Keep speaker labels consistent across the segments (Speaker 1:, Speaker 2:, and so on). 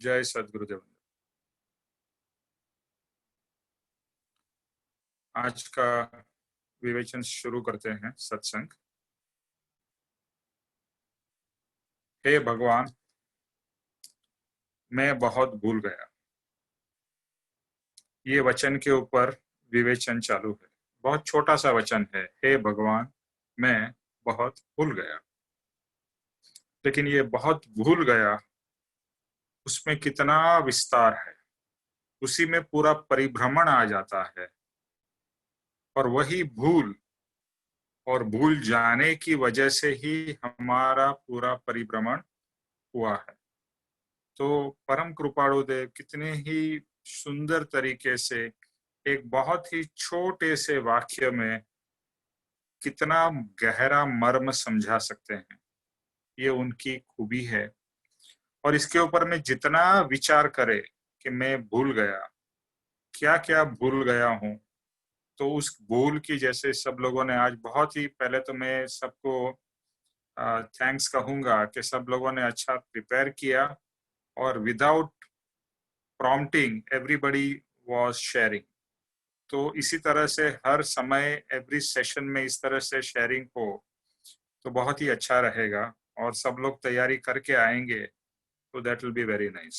Speaker 1: जय सद्गुरुदेव। आज का विवेचन शुरू करते हैं। सत्संग। हे भगवान, मैं बहुत भूल गया। ये वचन के ऊपर विवेचन चालू है। बहुत छोटा सा वचन है, हे भगवान, मैं बहुत भूल गया। लेकिन ये बहुत भूल गया, उसमें कितना विस्तार है। उसी में पूरा परिभ्रमण आ जाता है। और वही भूल और भूल जाने की वजह से ही हमारा पूरा परिभ्रमण हुआ है। तो परम कृपाणु देव कितने ही सुंदर तरीके से एक बहुत ही छोटे से वाक्य में कितना गहरा मर्म समझा सकते हैं। ये उनकी खूबी है। और इसके ऊपर में जितना विचार करे कि मैं भूल गया, क्या क्या भूल गया हूं, तो उस भूल की, जैसे सब लोगों ने आज बहुत ही, पहले तो मैं सबको थैंक्स कहूंगा कि सब लोगों ने अच्छा प्रिपेयर किया और without prompting everybody was sharing. तो इसी तरह से हर समय एवरी सेशन में इस तरह से शेयरिंग हो तो बहुत ही अच्छा रहेगा। और सब लोग तैयारी करके आएंगे तो that will be very nice.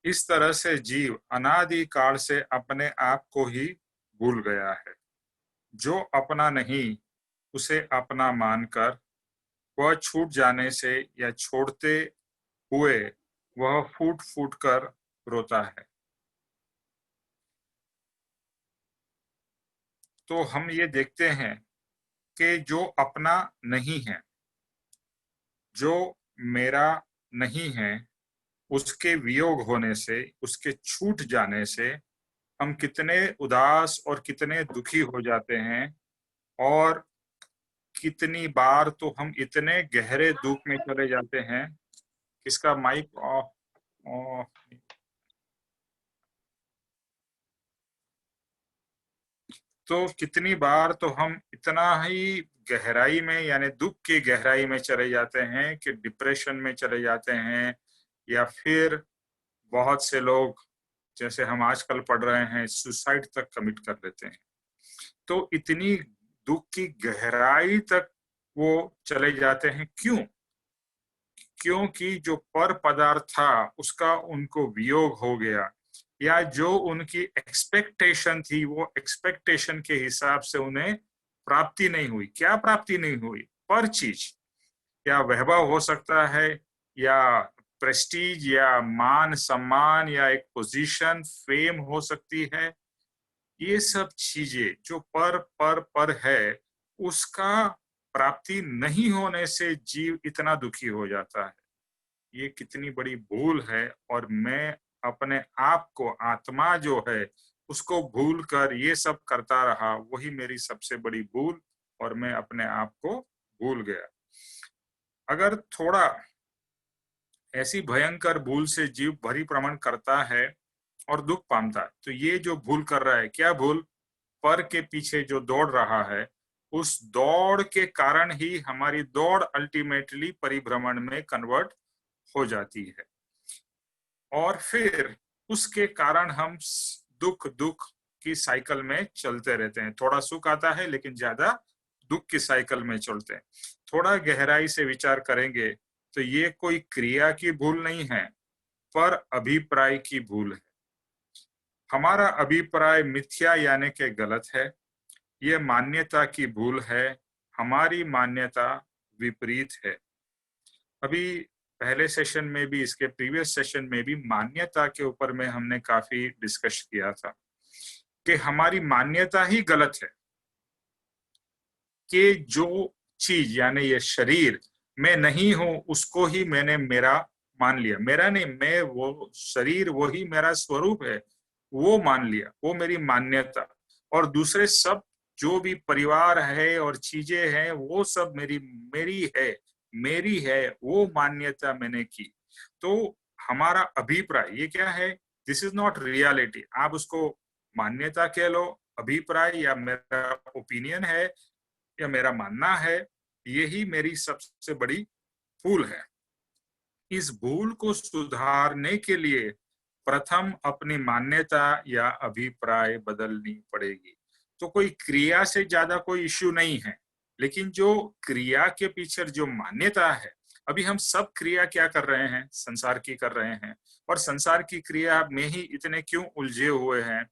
Speaker 1: इस तरह से जीव अनादि काल से अपने आप को ही भूल गया है। जो अपना नहीं उसे अपना मानकर वह छूट जाने से या छोड़ते हुए वह फूट फूट कर रोता है। तो हम ये देखते हैं कि जो अपना नहीं है, जो मेरा नहीं है, उसके वियोग होने से, उसके छूट जाने से हम कितने उदास और कितने दुखी हो जाते हैं। और कितनी बार तो हम इतने गहरे दुख में चले जाते हैं। किसका माइक ऑफ? तो कितनी बार तो हम इतना ही गहराई में, यानी दुख की गहराई में चले जाते हैं कि डिप्रेशन में चले जाते हैं। या फिर बहुत से लोग, जैसे हम आजकल पढ़ रहे हैं, सुसाइड तक कमिट कर लेते हैं। तो इतनी दुख की गहराई तक वो चले जाते हैं। क्यों? क्योंकि जो पर पदार्थ था उसका उनको वियोग हो गया, या जो उनकी एक्सपेक्टेशन थी वो एक्सपेक्टेशन के हिसाब से उन्हें प्राप्ति नहीं हुई। क्या प्राप्ति नहीं हुई? पर चीज, या वैभव हो सकता है, या प्रेस्टीज, या मान सम्मान, या एक पोजीशन, फेम हो सकती है। ये सब चीजें जो पर है, उसका प्राप्ति नहीं होने से जीव इतना दुखी हो जाता है। ये कितनी बड़ी भूल है। और मैं अपने आप को, आत्मा जो है, उसको भूल कर ये सब करता रहा, वही मेरी सबसे बड़ी भूल। और मैं अपने आप को भूल गया। अगर थोड़ा ऐसी भयंकर भूल से जीव परिभ्रमण करता है और दुख पाता है, तो ये जो भूल कर रहा है, क्या भूल? पर के पीछे जो दौड़ रहा है, उस दौड़ के कारण ही हमारी दौड़ अल्टीमेटली परिभ्रमण में कन्वर्ट हो जाती है। और फिर उसके कारण हम दुख दुख की साइकिल में चलते रहते हैं। थोड़ा सुख आता है लेकिन ज्यादा दुख की साइकिल में चलते हैं। थोड़ा गहराई से विचार करेंगे तो ये कोई क्रिया की भूल नहीं है, पर अभिप्राय की भूल है। हमारा अभिप्राय मिथ्या यानी के गलत है। ये मान्यता की भूल है। हमारी मान्यता विपरीत है। अभी पहले सेशन में भी, इसके प्रीवियस सेशन में भी मान्यता के ऊपर में हमने काफी डिस्कस किया था कि हमारी मान्यता ही गलत है। कि जो चीज, यानी ये शरीर मैं नहीं हूं, उसको ही मैंने मेरा मान लिया। मेरा नहीं, मैं वो शरीर, वही मेरा स्वरूप है, वो मान लिया। वो मेरी मान्यता। और दूसरे सब जो भी परिवार है और चीजें हैं, वो सब मेरी मेरी है, मेरी है, वो मान्यता मैंने की। तो हमारा अभिप्राय ये क्या है? This is not reality. आप उसको मान्यता कह लो, अभिप्राय या मेरा ओपिनियन है, या मेरा मानना है, यही मेरी सबसे बड़ी भूल है। इस भूल को सुधारने के लिए प्रथम अपनी मान्यता या अभिप्राय बदलनी पड़ेगी। तो कोई क्रिया से ज्यादा कोई इश्यू नहीं है, लेकिन जो क्रिया के पीछे जो मान्यता है, अभी हम सब क्रिया क्या कर रहे हैं, संसार की कर रहे हैं, और संसार की क्रिया में ही इतने क्यों उलझे हुए हैं?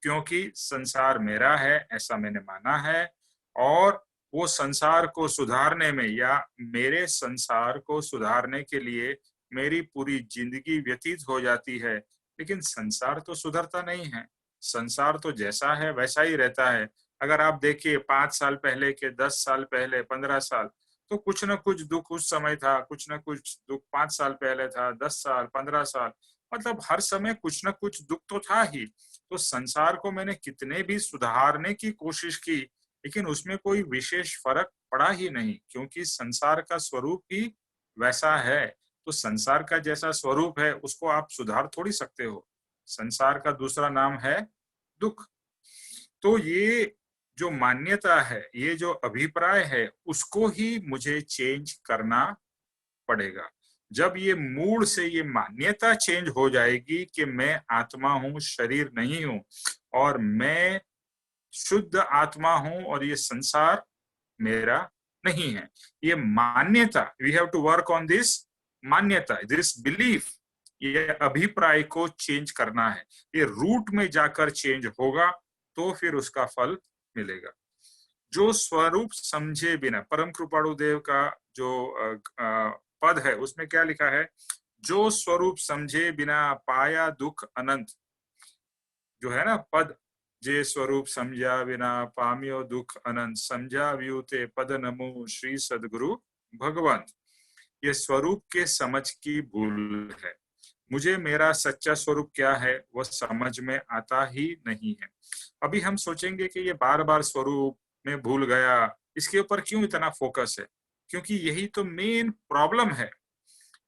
Speaker 1: क्योंकि संसार मेरा है ऐसा मैंने माना है, और वो संसार को सुधारने में या मेरे संसार को सुधारने के लिए मेरी पूरी जिंदगी व्यतीत हो जाती है। लेकिन संसार तो सुधरता नहीं है, संसार तो जैसा है वैसा ही रहता है। अगर आप देखिए 5 साल पहले के, 10 साल पहले, 15 साल, तो कुछ न कुछ दुख उस समय था, कुछ न कुछ दुख 5 साल पहले था, 10 साल, 15 साल, मतलब हर समय कुछ न कुछ दुख तो था ही। तो संसार को मैंने कितने भी सुधारने की कोशिश की, लेकिन उसमें कोई विशेष फर्क पड़ा ही नहीं, क्योंकि संसार का स्वरूप ही वैसा है। तो संसार का जैसा स्वरूप है उसको आप सुधार थोड़ी सकते हो। संसार का दूसरा नाम है दुख। तो ये जो मान्यता है, ये जो अभिप्राय है, उसको ही मुझे चेंज करना पड़ेगा। जब ये मूड से ये मान्यता चेंज हो जाएगी कि मैं आत्मा हूं, शरीर नहीं हूं, और मैं शुद्ध आत्मा हूं और ये संसार मेरा नहीं है, ये मान्यता, we have to work on this मान्यता, दिस बिलीफ, ये अभिप्राय को चेंज करना है। ये रूट में जाकर चेंज होगा तो फिर उसका फल मिलेगा। जो स्वरूप समझे बिना, परम कृपाणु देव का जो पद है उसमें क्या लिखा है? जो स्वरूप समझे बिना पाया दुख अनंत, जो है ना पद, जे स्वरूप समझा बिना पामियो दुख अनंत, समझा व्यूते पद नमो श्री सदगुरु भगवंत। ये स्वरूप के समझ की भूल है। मुझे मेरा सच्चा स्वरूप क्या है वो समझ में आता ही नहीं है। अभी हम सोचेंगे कि ये बार बार स्वरूप में भूल गया, इसके ऊपर क्यों इतना फोकस है? क्योंकि यही तो मेन प्रॉब्लम है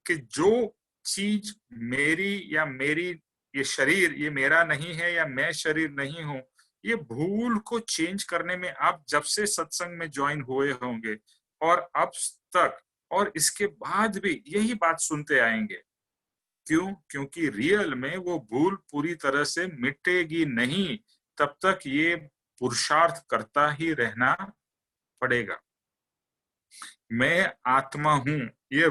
Speaker 1: कि जो चीज मेरी या मेरी, ये शरीर ये मेरा नहीं है या मैं शरीर नहीं हूं, ये भूल को चेंज करने में आप जब से सत्संग में ज्वाइन हुए होंगे और अब तक, और इसके बाद भी यही बात सुनते आएंगे। क्यों? क्योंकि रियल में वो भूल पूरी तरह से मिटेगी नहीं, तब तक ये पुरुषार्थ करता ही रहना पड़ेगा। मैं आत्मा हूं, ये ये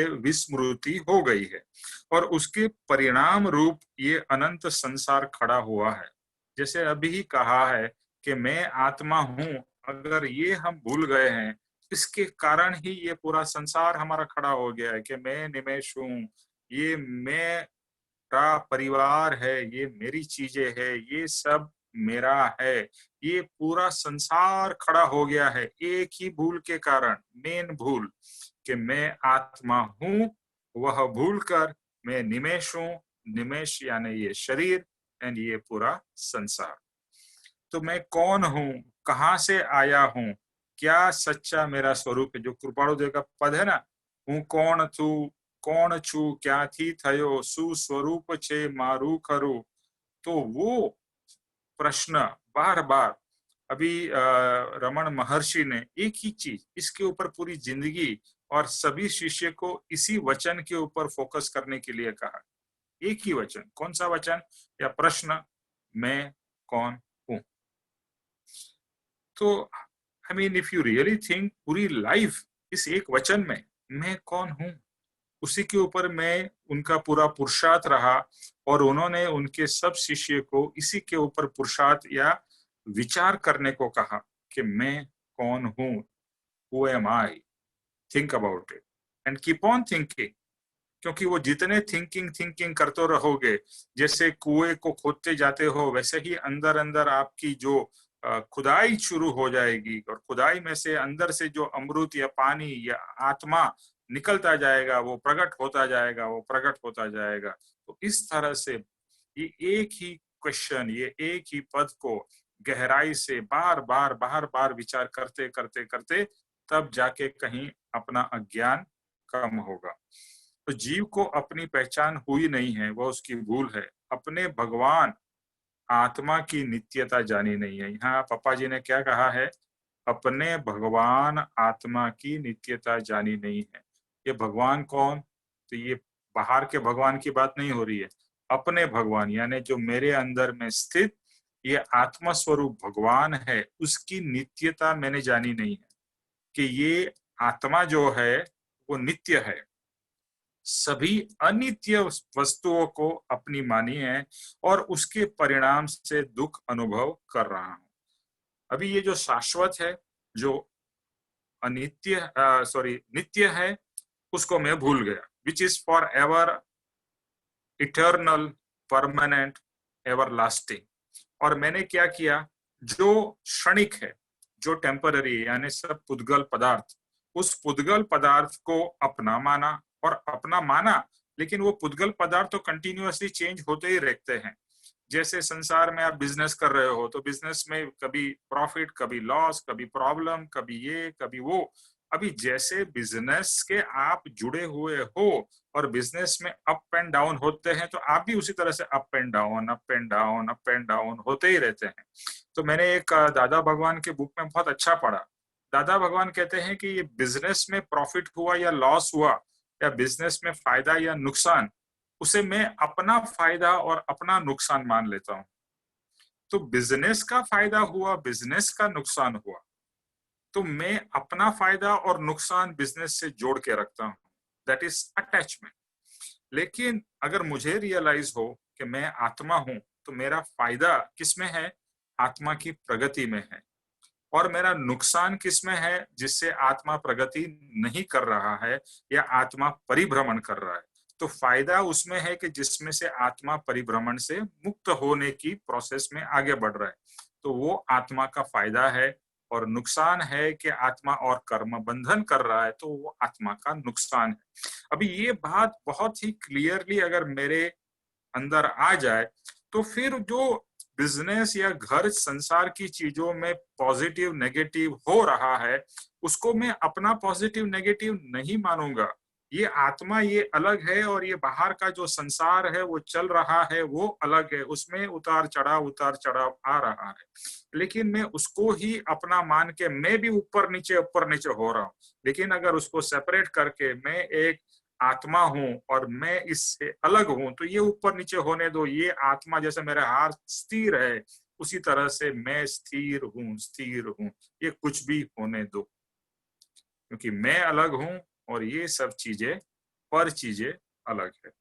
Speaker 1: विस्मृति हो गई है, और उसके परिणाम रूप ये अनंत संसार खड़ा हुआ है। जैसे अभी ही कहा है कि मैं आत्मा हूं, अगर ये हम भूल गए हैं, इसके कारण ही ये पूरा संसार हमारा खड़ा हो गया है कि मैं निमेष हूं, ये मेरा परिवार है, ये मेरी चीजें है, ये सब मेरा है। ये पूरा संसार खड़ा हो गया है एक ही भूल के कारण, मेन भूल कि मैं आत्मा हूं, वह भूल कर मैं निमेष हूं, निमेष यानी ये शरीर, एंड ये पूरा संसार। तो मैं कौन हूं, कहां से आया हूं, क्या सच्चा मेरा स्वरूप है? जो कृपाणु देव का पद है ना, हूं कौन तू, कौन छू, क्या थी थयो, सुस्वरूप छे मारू खरू। तो वो प्रश्न बार बार, अभी रमन महर्षि ने एक ही चीज, इसके ऊपर पूरी जिंदगी और सभी शिष्य को इसी वचन के ऊपर फोकस करने के लिए कहा। एक ही वचन, कौन सा वचन या प्रश्न? मैं कौन हूं। तो I mean if you really think, पूरी लाइफ इस एक वचन में, मैं कौन हूं, उसी के ऊपर मैं उनका पूरा पुरुषार्थ रहा, और उन्होंने उनके सब शिष्य को इसी के ऊपर पुरुषार्थ या विचार करने को कहा कि मैं कौन हूं, who am I, think about it and keep on thinking. क्योंकि वो जितने थिंकिंग थिंकिंग करते रहोगे, जैसे कुएं को खोदते जाते हो, वैसे ही अंदर अंदर आपकी जो खुदाई शुरू हो जाएगी, और खुदाई में से अंदर से जो अमृत या पानी या आत्मा निकलता जाएगा, वो प्रकट होता जाएगा, वो प्रकट होता जाएगा। तो इस तरह से ये एक ही क्वेश्चन, ये एक ही पद को गहराई से बार बार विचार करते करते करते, तब जाके कहीं अपना अज्ञान कम होगा। तो जीव को अपनी पहचान हुई नहीं है, वह उसकी भूल है। अपने भगवान आत्मा की नित्यता जानी नहीं है। यहाँ पापा जी ने क्या कहा है? अपने भगवान आत्मा की नित्यता जानी नहीं है। ये भगवान कौन? तो ये बाहर के भगवान की बात नहीं हो रही है, अपने भगवान यानी जो मेरे अंदर में स्थित ये आत्मा स्वरूप भगवान है, उसकी नित्यता मैंने जानी नहीं है कि ये आत्मा जो है वो नित्य है। सभी अनित्य वस्तुओं को अपनी मानी है और उसके परिणाम से दुख अनुभव कर रहा हूं। अभी ये जो शाश्वत है, जो अनित्य सॉरी नित्य है, उसको मैं भूल गया, which is for ever, eternal, permanent, ever lasting. और मैंने क्या किया, जो क्षणिक है, जो टेम्पररी है, यानी सब पुद्गल पदार्थ, उस पुद्गल पदार्थ को अपना माना और अपना माना, लेकिन वो पुद्गल पदार्थ तो कंटिन्यूअसली चेंज होते ही रहते हैं। जैसे संसार में आप बिजनेस कर रहे हो तो बिजनेस में कभी प्रॉफिट, कभी लॉस, कभी प्रॉब्लम, कभी ये कभी वो। अभी जैसे बिजनेस के आप जुड़े हुए हो और बिजनेस में अप एंड डाउन होते हैं, तो आप भी उसी तरह से up and down, up and down, up and down होते ही रहते हैं। तो मैंने एक दादा भगवान के बुक में बहुत अच्छा पढ़ा। दादा भगवान कहते हैं कि ये बिजनेस में प्रॉफिट हुआ या लॉस हुआ, या बिजनेस में फायदा या नुकसान, उसे मैं अपना फायदा और अपना नुकसान मान लेता हूं। तो बिजनेस का फायदा हुआ, बिजनेस का नुकसान हुआ, तो मैं अपना फायदा और नुकसान बिजनेस से जोड़ के रखता हूं, दैट इज अटैचमेंट। लेकिन अगर मुझे रियलाइज हो कि मैं आत्मा हूं, तो मेरा फायदा किसमें है? आत्मा की प्रगति में है। और मेरा नुकसान किसमें है? जिससे आत्मा प्रगति नहीं कर रहा है या आत्मा परिभ्रमण कर रहा है। तो फायदा उसमें है कि जिसमें से आत्मा परिभ्रमण से मुक्त होने की प्रोसेस में आगे बढ़ रहा है, तो वो आत्मा का फायदा है। और नुकसान है कि आत्मा और कर्म बंधन कर रहा है, तो वो आत्मा का नुकसान है। अभी ये बात बहुत ही क्लियरली अगर मेरे अंदर आ जाए, तो फिर जो बिजनेस या घर संसार की चीजों में पॉजिटिव नेगेटिव हो रहा है, उसको मैं अपना पॉजिटिव नेगेटिव नहीं मानूंगा। ये आत्मा ये अलग है और ये बाहर का जो संसार है वो चल रहा है वो अलग है, उसमें उतार चढ़ाव आ रहा है। लेकिन मैं उसको ही अपना मान के मैं भी ऊपर नीचे हो रहा हूँ। लेकिन अगर उसको सेपरेट करके मैं एक आत्मा हूं और मैं इससे अलग हूं, तो ये ऊपर नीचे होने दो। ये आत्मा जैसे मेरा हाथ स्थिर है, उसी तरह से मैं स्थिर हूं, ये कुछ भी होने दो, क्योंकि मैं अलग हूं और ये सब चीजें पर चीजें अलग है।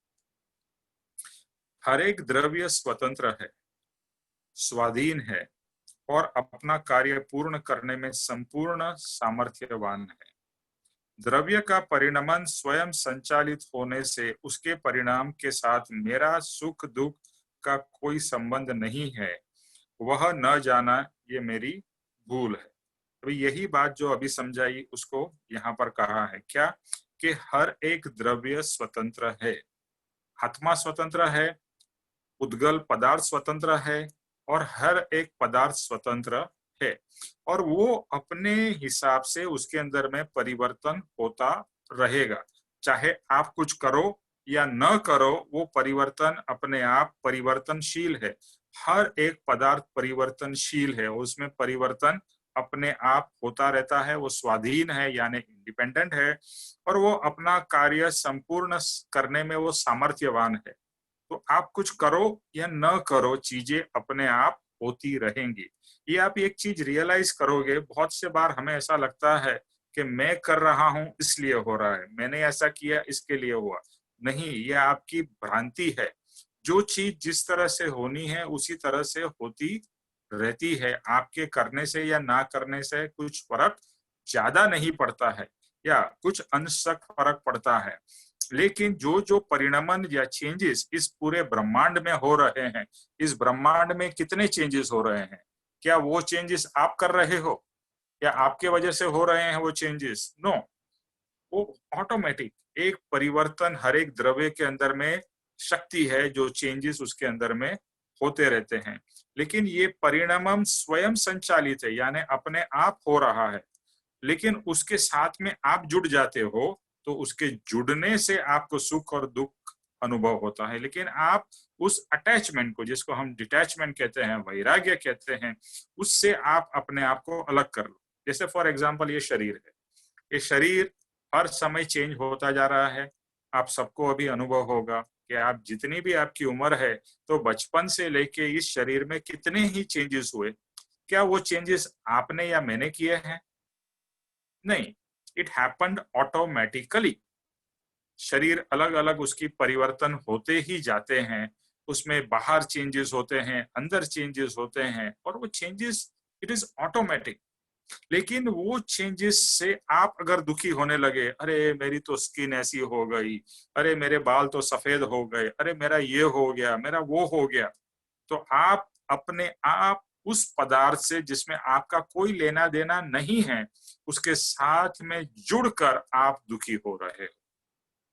Speaker 1: हर एक द्रव्य स्वतंत्र है, स्वाधीन है और अपना कार्य पूर्ण करने में संपूर्ण सामर्थ्यवान है। द्रव्य का परिणमन स्वयं संचालित होने से उसके परिणाम के साथ मेरा सुख दुख का कोई संबंध नहीं है, वह न जाना ये मेरी भूल है। अभी यही बात जो अभी समझाई उसको यहाँ पर कहा है क्या, कि हर एक द्रव्य स्वतंत्र है, आत्मा स्वतंत्र है, उद्गल पदार्थ स्वतंत्र है और हर एक पदार्थ स्वतंत्र है। और वो अपने हिसाब से उसके अंदर में परिवर्तन होता रहेगा। चाहे आप कुछ करो या न करो, वो परिवर्तन अपने आप परिवर्तनशील है। हर एक पदार्थ परिवर्तनशील है, उसमें परिवर्तन अपने आप होता रहता है। वो स्वाधीन है यानी इंडिपेंडेंट है और वो अपना कार्य संपूर्ण करने में वो सामर्थ्यवान है। तो आप कुछ करो या न करो, चीजें अपने आप होती रहेंगी। ये आप एक चीज रियलाइज करोगे। बहुत से बार हमें ऐसा लगता है कि मैं कर रहा हूं इसलिए हो रहा है, मैंने ऐसा किया इसके लिए हुआ। नहीं, ये आपकी भ्रांति है। जो चीज जिस तरह से होनी है उसी तरह से होती रहती है। आपके करने से या ना करने से कुछ फर्क ज्यादा नहीं पड़ता है, या कुछ अंश तक फर्क पड़ता है। लेकिन जो जो परिणमन या चेंजेस इस पूरे ब्रह्मांड में हो रहे हैं, इस ब्रह्मांड में कितने चेंजेस हो रहे हैं? क्या वो चेंजेस आप कर रहे हो या आपके वजह से हो रहे हैं वो चेंजेस? नो, वो ऑटोमेटिक एक परिवर्तन हर एक द्रव्य के अंदर में शक्ति है, जो चेंजेस उसके अंदर में होते रहते हैं। लेकिन ये परिणाम स्वयं संचालित है, यानी अपने आप हो रहा है। लेकिन उसके साथ में आप जुड़ जाते हो, तो उसके जुड़ने से आपको सुख और दुख अनुभव होता है। लेकिन आप उस अटैचमेंट को, जिसको हम डिटैचमेंट कहते हैं, वैराग्य कहते हैं, उससे आप अपने आप को अलग कर लो। जैसे फॉर एग्जांपल ये शरीर है, ये शरीर हर समय चेंज होता जा रहा है। आप सबको अभी अनुभव होगा कि आप जितनी भी आपकी उम्र है, तो बचपन से लेके इस शरीर में कितने ही चेंजेस हुए। क्या वो चेंजेस आपने या मैंने किए हैं? नहीं, इट हैपेंड ऑटोमेटिकली। शरीर अलग अलग उसकी परिवर्तन होते ही जाते हैं, उसमें बाहर चेंजेस होते हैं, अंदर चेंजेस होते हैं, और वो चेंजेस इट इज ऑटोमेटिक। लेकिन वो चेंजेस से आप अगर दुखी होने लगे, अरे मेरी तो स्किन ऐसी हो गई, अरे मेरे बाल तो सफेद हो गए, अरे मेरा ये हो गया, मेरा वो हो गया, तो आप अपने आप उस पदार्थ से जिसमें आपका कोई लेना देना नहीं है, उसके साथ में जुड़कर आप दुखी हो रहे हो।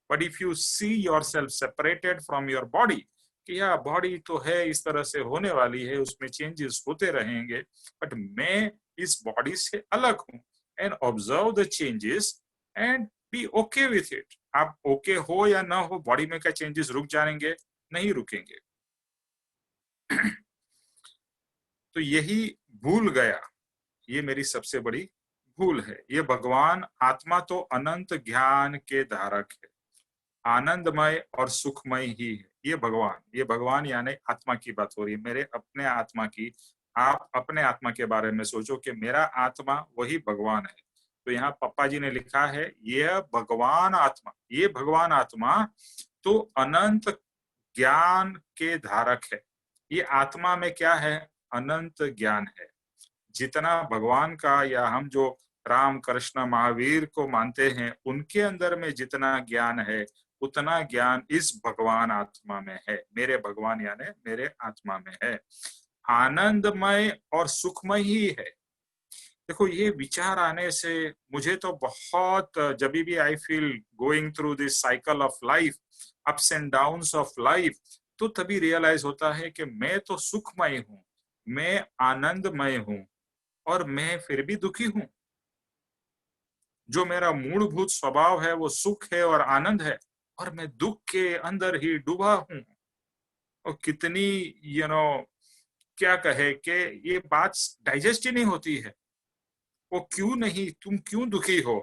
Speaker 1: But if you see your self separated from your body, कि या बॉडी तो है, इस तरह से होने वाली है, उसमें चेंजेस होते रहेंगे, बट मैं इस बॉडी से अलग हूं, and observe the changes and be okay with it. आप ओके हो या ना हो, बॉडी में क्या चेंजेस रुक जाएंगे? नहीं रुकेंगे। तो यही भूल गया, ये मेरी सबसे बड़ी भूल है। ये भगवान आत्मा तो अनंत ज्ञान के धारक है, आनंदमय और सुखमय ही है। ये भगवान यानी आत्मा की बात हो रही है, मेरे अपने आत्मा की। आप अपने आत्मा के बारे में सोचो कि मेरा आत्मा वही भगवान है। तो यहाँ पप्पा जी ने लिखा है, ये भगवान आत्मा, ये भगवान आत्मा तो अनंत ज्ञान के धारक है। ये आत्मा में क्या है? अनंत ज्ञान है। जितना भगवान का, या हम जो राम कृष्ण महावीर को मानते हैं, उनके अंदर में जितना ज्ञान है, उतना ज्ञान इस भगवान आत्मा में है। मेरे भगवान यानी मेरे आत्मा में है, आनंदमय और सुखमय ही है। देखो, ये विचार आने से मुझे तो बहुत, जब भी I feel going through this cycle of life, ups and downs of life, तो तभी रियलाइज होता है कि मैं तो सुखमय हूँ, मैं आनंदमय हूँ, और मैं फिर भी दुखी हूं। जो मेरा मूलभूत स्वभाव है वो सुख है और आनंद है, और मैं दुख के अंदर ही डूबा हूं। और कितनी क्या कहे कि ये बात डाइजेस्ट ही नहीं होती है। वो क्यों नहीं, तुम क्यों दुखी हो?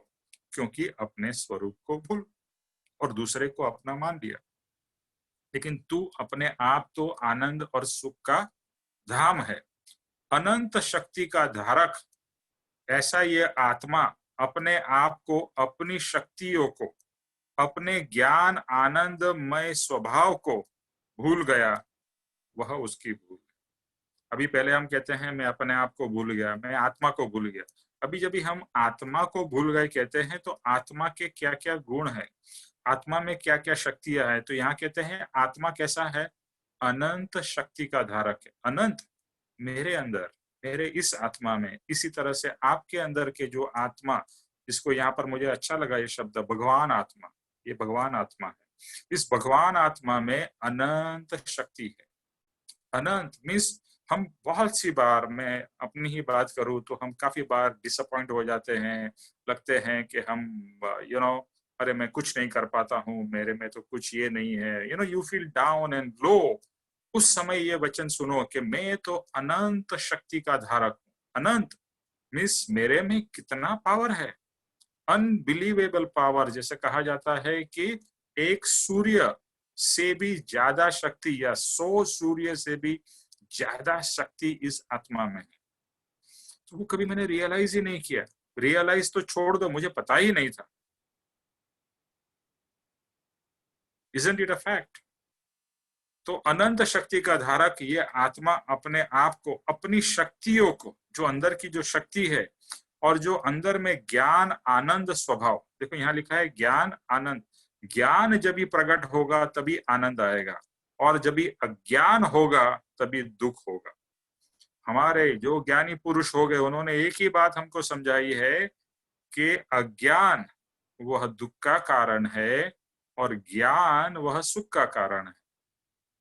Speaker 1: क्योंकि अपने स्वरूप को भूल और दूसरे को अपना मान लिया। लेकिन तू अपने आप तो आनंद और सुख का धाम है, अनंत शक्ति का धारक। ऐसा ये आत्मा अपने आप को, अपनी शक्तियों को, अपने ज्ञान आनंदमय स्वभाव को भूल गया, वह उसकी भूल है। अभी पहले हम कहते हैं मैं अपने आप को भूल गया, मैं आत्मा को भूल गया। अभी जब भी हम आत्मा को भूल गए कहते हैं, तो आत्मा के क्या क्या गुण है, आत्मा में क्या क्या शक्तियां है? तो यहाँ कहते हैं आत्मा कैसा है? अनंत शक्ति का धारक है। अनंत मेरे अंदर, मेरे इस आत्मा में, इसी तरह से आपके अंदर के जो आत्मा, जिसको यहाँ पर मुझे अच्छा लगा ये शब्द भगवान आत्मा, ये भगवान आत्मा है। इस भगवान आत्मा में अनंत शक्ति है। अनंत मीन्स हम बहुत सी बार, मैं अपनी ही बात करूं तो हम काफी बार डिसअपॉइंट हो जाते हैं, लगते हैं कि हम अरे मैं कुछ नहीं कर पाता हूँ, मेरे में तो कुछ ये नहीं है, you feel down and low. उस समय ये वचन सुनो कि मैं तो अनंत शक्ति का धारक हूं। अनंत मीन्स मेरे में कितना पावर है, अनबिलीवेबल पावर। जैसे कहा जाता है कि एक सूर्य से भी ज्यादा शक्ति, या 100 सूर्य से भी ज्यादा शक्ति इस आत्मा में है। तो वो कभी मैंने रियलाइज ही नहीं किया। रियलाइज तो छोड़ दो, मुझे पता ही नहीं था। Isn't it a fact? तो अनंत शक्ति का धारक ये आत्मा अपने आप को, अपनी शक्तियों को, जो अंदर की जो शक्ति है, और जो अंदर में ज्ञान आनंद स्वभाव, देखो यहाँ लिखा है ज्ञान आनंद। ज्ञान जब भी प्रकट होगा तभी आनंद आएगा, और जब भी अज्ञान होगा तभी दुख होगा। हमारे जो ज्ञानी पुरुष हो गए, उन्होंने एक ही बात हमको समझाई है कि अज्ञान वह दुख का कारण है, और ज्ञान वह सुख का कारण है।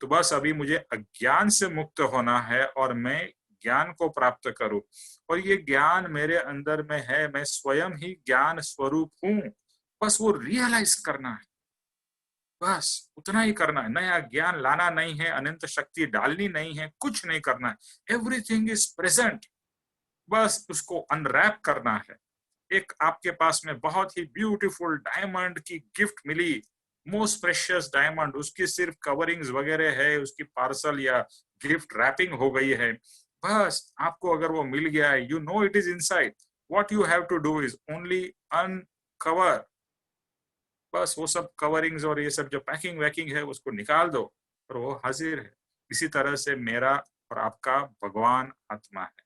Speaker 1: तो बस अभी मुझे अज्ञान से मुक्त होना है, और मैं ज्ञान को प्राप्त करूं। और ये ज्ञान मेरे अंदर में है, मैं स्वयं ही ज्ञान स्वरूप हूं। बस वो रियलाइज करना है, बस उतना ही करना है। नया ज्ञान लाना नहीं है, अनंत शक्ति डालनी नहीं है, कुछ नहीं करना है। एवरीथिंग इज प्रेजेंट, बस उसको अनरैप करना है। एक आपके पास में बहुत ही ब्यूटीफुल डायमंड की गिफ्ट मिली, मोस्ट प्रेशियस डायमंड, उसकी सिर्फ कवरिंग्स वगैरह है, उसकी पार्सल या गिफ्ट रैपिंग हो गई है, बस आपको अगर वो मिल गया है, you know it is inside, what you have to do is only uncover, बस वो सब कवरिंग्स और ये सब जो पैकिंग वैकिंग है उसको निकाल दो और वो हाजिर है। इसी तरह से मेरा और आपका भगवान आत्मा है।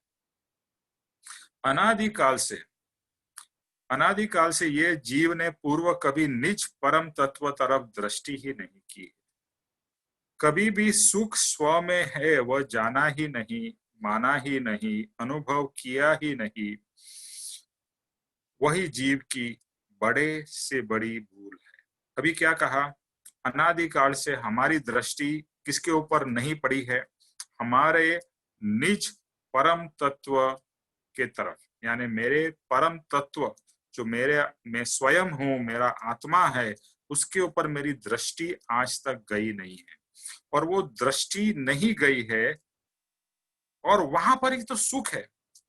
Speaker 1: अनादिकाल से ये जीव ने पूर्व कभी निज परम तत्व तरफ दृष्टि ही नहीं की, कभी भी सुख स्व में है वह जाना ही नहीं, माना ही नहीं, अनुभव किया ही नहीं। वही जीव की बड़े से बड़ी भूल है। अभी क्या कहा, अनादिकाल से हमारी दृष्टि किसके ऊपर नहीं पड़ी है, हमारे निज परम तत्व के तरफ, यानी मेरे परम तत्व जो मैं स्वयं हूं, मेरा आत्मा है, उसके ऊपर मेरी दृष्टि आज तक गई नहीं है। और वो दृष्टि नहीं गई है और वहां पर ही तो सुख है।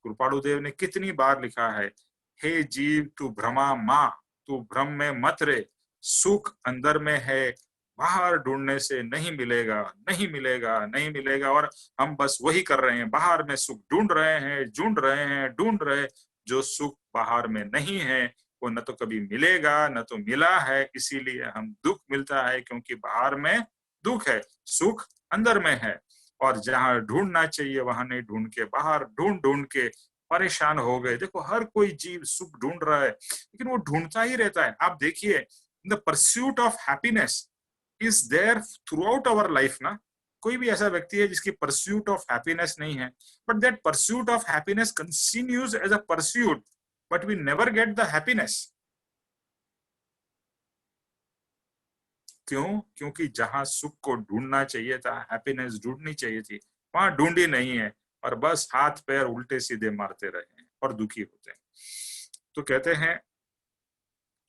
Speaker 1: कृपाणु देव ने कितनी बार लिखा है, हे जीव तू भ्रमा मां, तू भ्रम में मत रे, सुख अंदर में है, बाहर ढूंढने से नहीं मिलेगा, नहीं मिलेगा, नहीं मिलेगा। और हम बस वही कर रहे हैं, बाहर में सुख ढूंढ रहे हैं, ढूंढ रहे, जो सुख बाहर में नहीं है वो न तो कभी मिलेगा न तो मिला है, इसीलिए हम दुख मिलता है, क्योंकि बाहर में दुख है, सुख अंदर में है। और जहां ढूंढना चाहिए वहां नहीं ढूंढ के बाहर ढूंढ ढूंढ के परेशान हो गए। देखो हर कोई जीव सुख ढूंढ रहा है, लेकिन वो ढूंढता ही रहता है। आप देखिए, the pursuit of happiness is there throughout our life ना। कोई भी ऐसा व्यक्ति है जिसकी परस्यूट ऑफ हैप्पीनेस नहीं है, but that pursuit of happiness continues as a pursuit, but we never get the happiness. क्यों? क्योंकि जहां सुख को ढूंढना चाहिए था, हैप्पीनेस ढूंढनी चाहिए थी, वहां ढूंढी नहीं है, और बस हाथ पैर उल्टे सीधे मारते रहे हैं और दुखी होते हैं। तो कहते हैं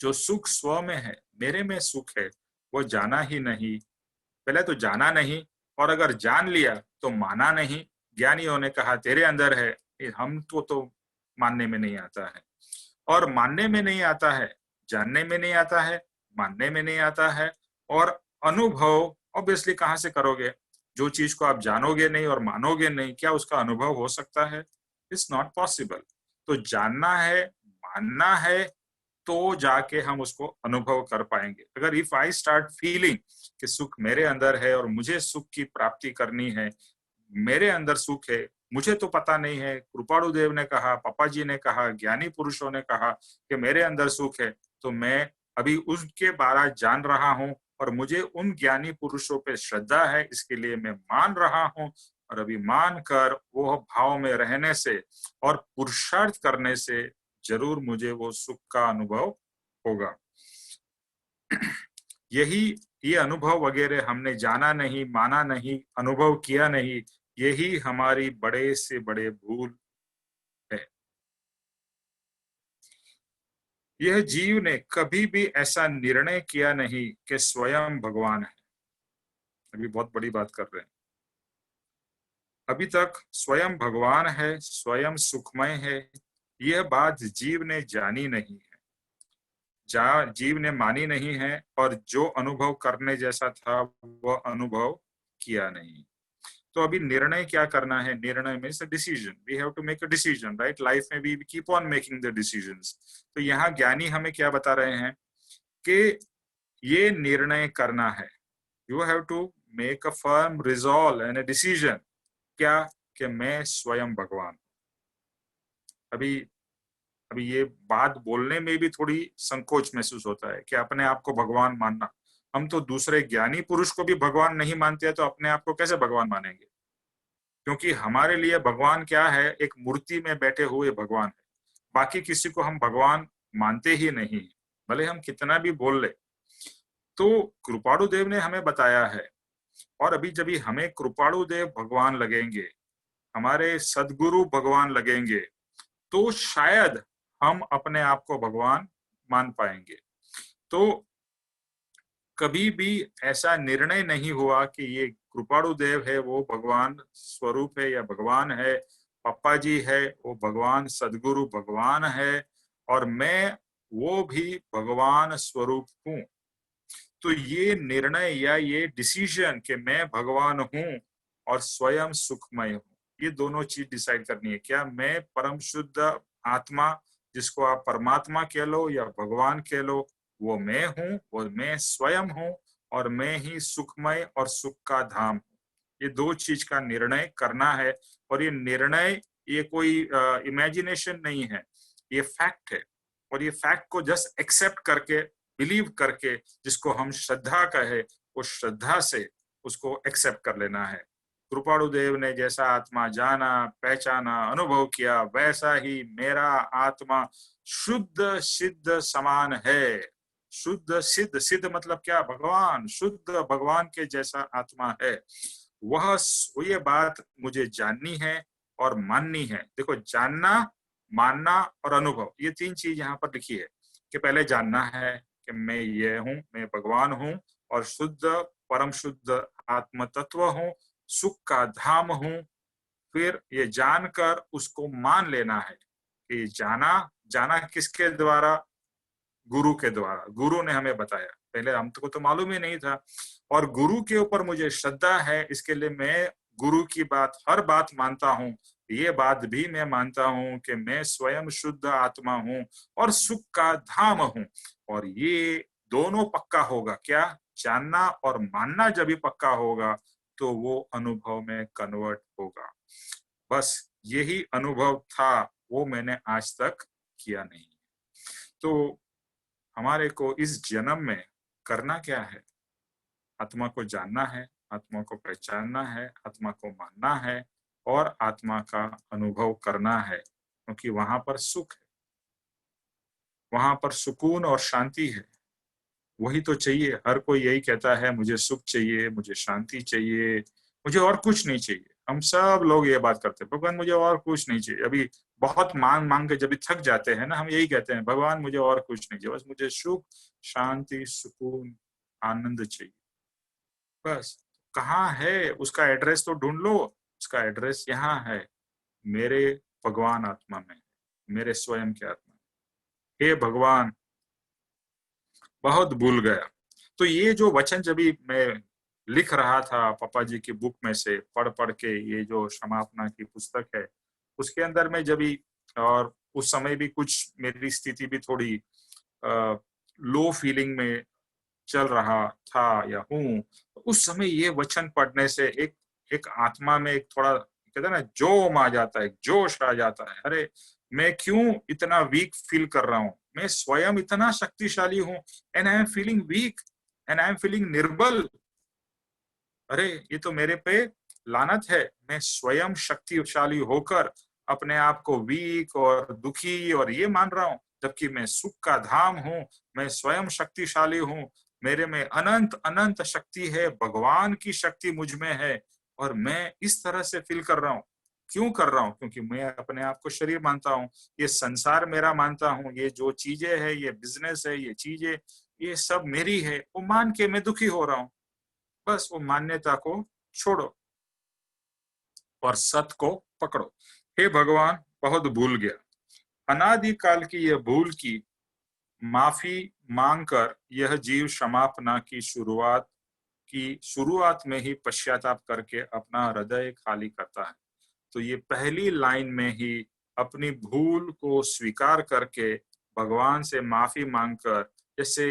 Speaker 1: जो सुख स्व में है, मेरे में सुख है, वो जाना ही नहीं। पहले तो जाना नहीं, और अगर जान लिया तो माना नहीं। ज्ञानियों ने कहा तेरे अंदर है, हम तो मानने में नहीं आता है। और मानने में नहीं आता है, जानने में नहीं आता है, मानने में नहीं आता है। और अनुभव ऑब्वियसली कहां से करोगे? जो चीज को आप जानोगे नहीं और मानोगे नहीं, क्या उसका अनुभव हो सकता है? It's not possible. तो जानना है, मानना है, तो जाके हम उसको अनुभव कर पाएंगे। अगर इफ आई स्टार्ट फीलिंग कि सुख मेरे अंदर है और मुझे सुख की प्राप्ति करनी है, मेरे अंदर सुख है, मुझे तो पता नहीं है, कृपाणु देव ने कहा, पापा जी ने कहा, ज्ञानी पुरुषों ने कहा कि मेरे अंदर सुख है, तो मैं अभी उसके बारे जान रहा हूं और मुझे उन ज्ञानी पुरुषों पे श्रद्धा है, इसके लिए मैं मान रहा हूं। और अभी मान कर वो भाव में रहने से और पुरुषार्थ करने से जरूर मुझे वो सुख का अनुभव होगा। यही ये अनुभव वगैरह हमने जाना नहीं, माना नहीं, अनुभव किया नहीं, यही हमारी बड़े से बड़े भूल है। यह जीव ने कभी भी ऐसा निर्णय किया नहीं कि स्वयं भगवान है। अभी बहुत बड़ी बात कर रहे हैं। अभी तक स्वयं भगवान है, स्वयं सुखमय है, यह बात जीव ने जानी नहीं है, जीव ने मानी नहीं है, और जो अनुभव करने जैसा था वह अनुभव किया नहीं। तो अभी निर्णय क्या करना है? निर्णय means decision, we have to make a decision, right? Life में we keep on making the decisions. तो यहाँ ज्ञानी हमें क्या बता रहे हैं कि ये निर्णय करना है, you have to make a firm resolve and a decision. क्या? कि मैं स्वयं भगवान। अभी अभी ये बात बोलने में भी थोड़ी संकोच महसूस होता है कि अपने आप को भगवान मानना। हम तो दूसरे ज्ञानी पुरुष को भी भगवान नहीं मानते हैं, तो अपने आप को कैसे भगवान मानेंगे? क्योंकि हमारे लिए भगवान क्या है? एक मूर्ति में बैठे हुए भगवान है। बाकी किसी को हम भगवान मानते ही नहीं, भले हम कितना भी बोल ले। तो कृपाणु देव ने हमें बताया है, और अभी जब हमें कृपाणु देव भगवान लगेंगे, हमारे सदगुरु भगवान लगेंगे, तो शायद हम अपने आप को भगवान मान पाएंगे। तो कभी भी ऐसा निर्णय नहीं हुआ कि ये कृपाणु देव है वो भगवान स्वरूप है या भगवान है, पप्पा जी है वो भगवान, सदगुरु भगवान है, और मैं वो भी भगवान स्वरूप हूं। तो ये निर्णय या ये डिसीजन कि मैं भगवान हूं और स्वयं सुखमय हूं, ये दोनों चीज डिसाइड करनी है। क्या मैं परम शुद्ध आत्मा, जिसको आप परमात्मा कह लो या भगवान कह लो, वो मैं हूं, वो मैं स्वयं हूं, और मैं ही सुखमय और सुख का धाम हूं। ये दो चीज का निर्णय करना है। और ये निर्णय, ये कोई इमेजिनेशन नहीं है, ये फैक्ट है। और ये फैक्ट को जस्ट एक्सेप्ट करके, बिलीव करके, जिसको हम श्रद्धा कहे, वो श्रद्धा से उसको एक्सेप्ट कर लेना है। कृपाणु देव ने जैसा आत्मा जाना, पहचाना, अनुभव किया, वैसा ही मेरा आत्मा शुद्ध सिद्ध समान है। शुद्ध सिद्ध, सिद्ध मतलब क्या? भगवान। शुद्ध भगवान के जैसा आत्मा है। वह ये बात मुझे जाननी है और माननी है। देखो, जानना, मानना और अनुभव, ये तीन चीज यहाँ पर लिखी है। कि पहले जानना है कि मैं ये हूँ, मैं भगवान हूँ और शुद्ध परम शुद्ध आत्म तत्व हूँ, सुख का धाम हूँ। फिर ये जानकर उसको मान लेना है कि जाना, जाना किसके द्वारा? गुरु के द्वारा। गुरु ने हमें बताया, पहले हमको तो मालूम ही नहीं था। और गुरु के ऊपर मुझे श्रद्धा है, इसके लिए मैं गुरु की बात, हर बात मानता हूँ। ये बात भी मैं मानता हूँ कि मैं स्वयं शुद्ध आत्मा हूँ और सुख का धाम हूँ। और ये दोनों पक्का होगा। क्या? जानना और मानना जब भी पक्का होगा तो वो अनुभव में कन्वर्ट होगा। बस यही अनुभव था, वो मैंने आज तक किया नहीं। तो हमारे को इस जन्म में करना क्या है? आत्मा को जानना है, आत्मा को पहचानना है, आत्मा को मानना है और आत्मा का अनुभव करना है। क्योंकि वहां पर सुख है, वहां पर सुकून और शांति है। वही तो चाहिए। हर कोई यही कहता है, मुझे सुख चाहिए, मुझे शांति चाहिए, मुझे और कुछ नहीं चाहिए। हम सब लोग ये बात करते हैं, भगवान मुझे और कुछ नहीं चाहिए। अभी बहुत मांग मांग के जब भी थक जाते हैं ना, हम यही कहते हैं, भगवान मुझे और कुछ नहीं चाहिए, बस मुझे सुख, शांति, सुकून, आनंद चाहिए। बस। कहाँ है उसका एड्रेस? तो ढूंढ लो। उसका एड्रेस यहाँ है, मेरे भगवान आत्मा में, मेरे स्वयं के आत्मा में। हे भगवान, बहुत भूल गया। तो ये जो वचन जब भी मैं लिख रहा था पापा जी की बुक में से पढ़ पढ़ के, ये जो क्षमापना की पुस्तक है, उसके अंदर में जब भी, और उस समय भी कुछ मेरी स्थिति भी थोड़ी लो फीलिंग में चल रहा था या हूँ, तो उस समय ये वचन पढ़ने से एक एक आत्मा में एक थोड़ा, कहते हैं ना, जोम आ जाता है, जोश आ जाता है। अरे, मैं क्यों इतना वीक फील कर रहा हूँ? मैं स्वयं इतना शक्तिशाली हूँ, and I am feeling weak, and I am feeling निर्बल। अरे, ये तो मेरे पे लानत है। मैं स्वयं शक्तिशाली होकर अपने आप को वीक और दुखी और ये मान रहा हूँ, जबकि मैं सुख का धाम हूँ। मैं स्वयं शक्तिशाली हूँ, मेरे में अनंत अनंत शक्ति है, भगवान की शक्ति मुझ में है। और मैं इस तरह से फील कर रहा हूँ। क्यों कर रहा हूँ? क्योंकि मैं अपने आप को शरीर मानता हूँ, ये संसार मेरा मानता हूँ, ये जो चीजें है, ये बिजनेस है, ये चीजें, ये सब मेरी है, वो मान के मैं दुखी हो रहा हूँ। बस वो मान्यता को छोड़ो और सत को पकड़ो। हे भगवान, बहुत भूल गया। अनादिकाल की यह भूल की माफी मांगकर यह जीव क्षमापना की शुरुआत में ही पश्चाताप करके अपना हृदय खाली करता है। तो ये पहली लाइन में ही अपनी भूल को स्वीकार करके भगवान से माफी मांगकर, जैसे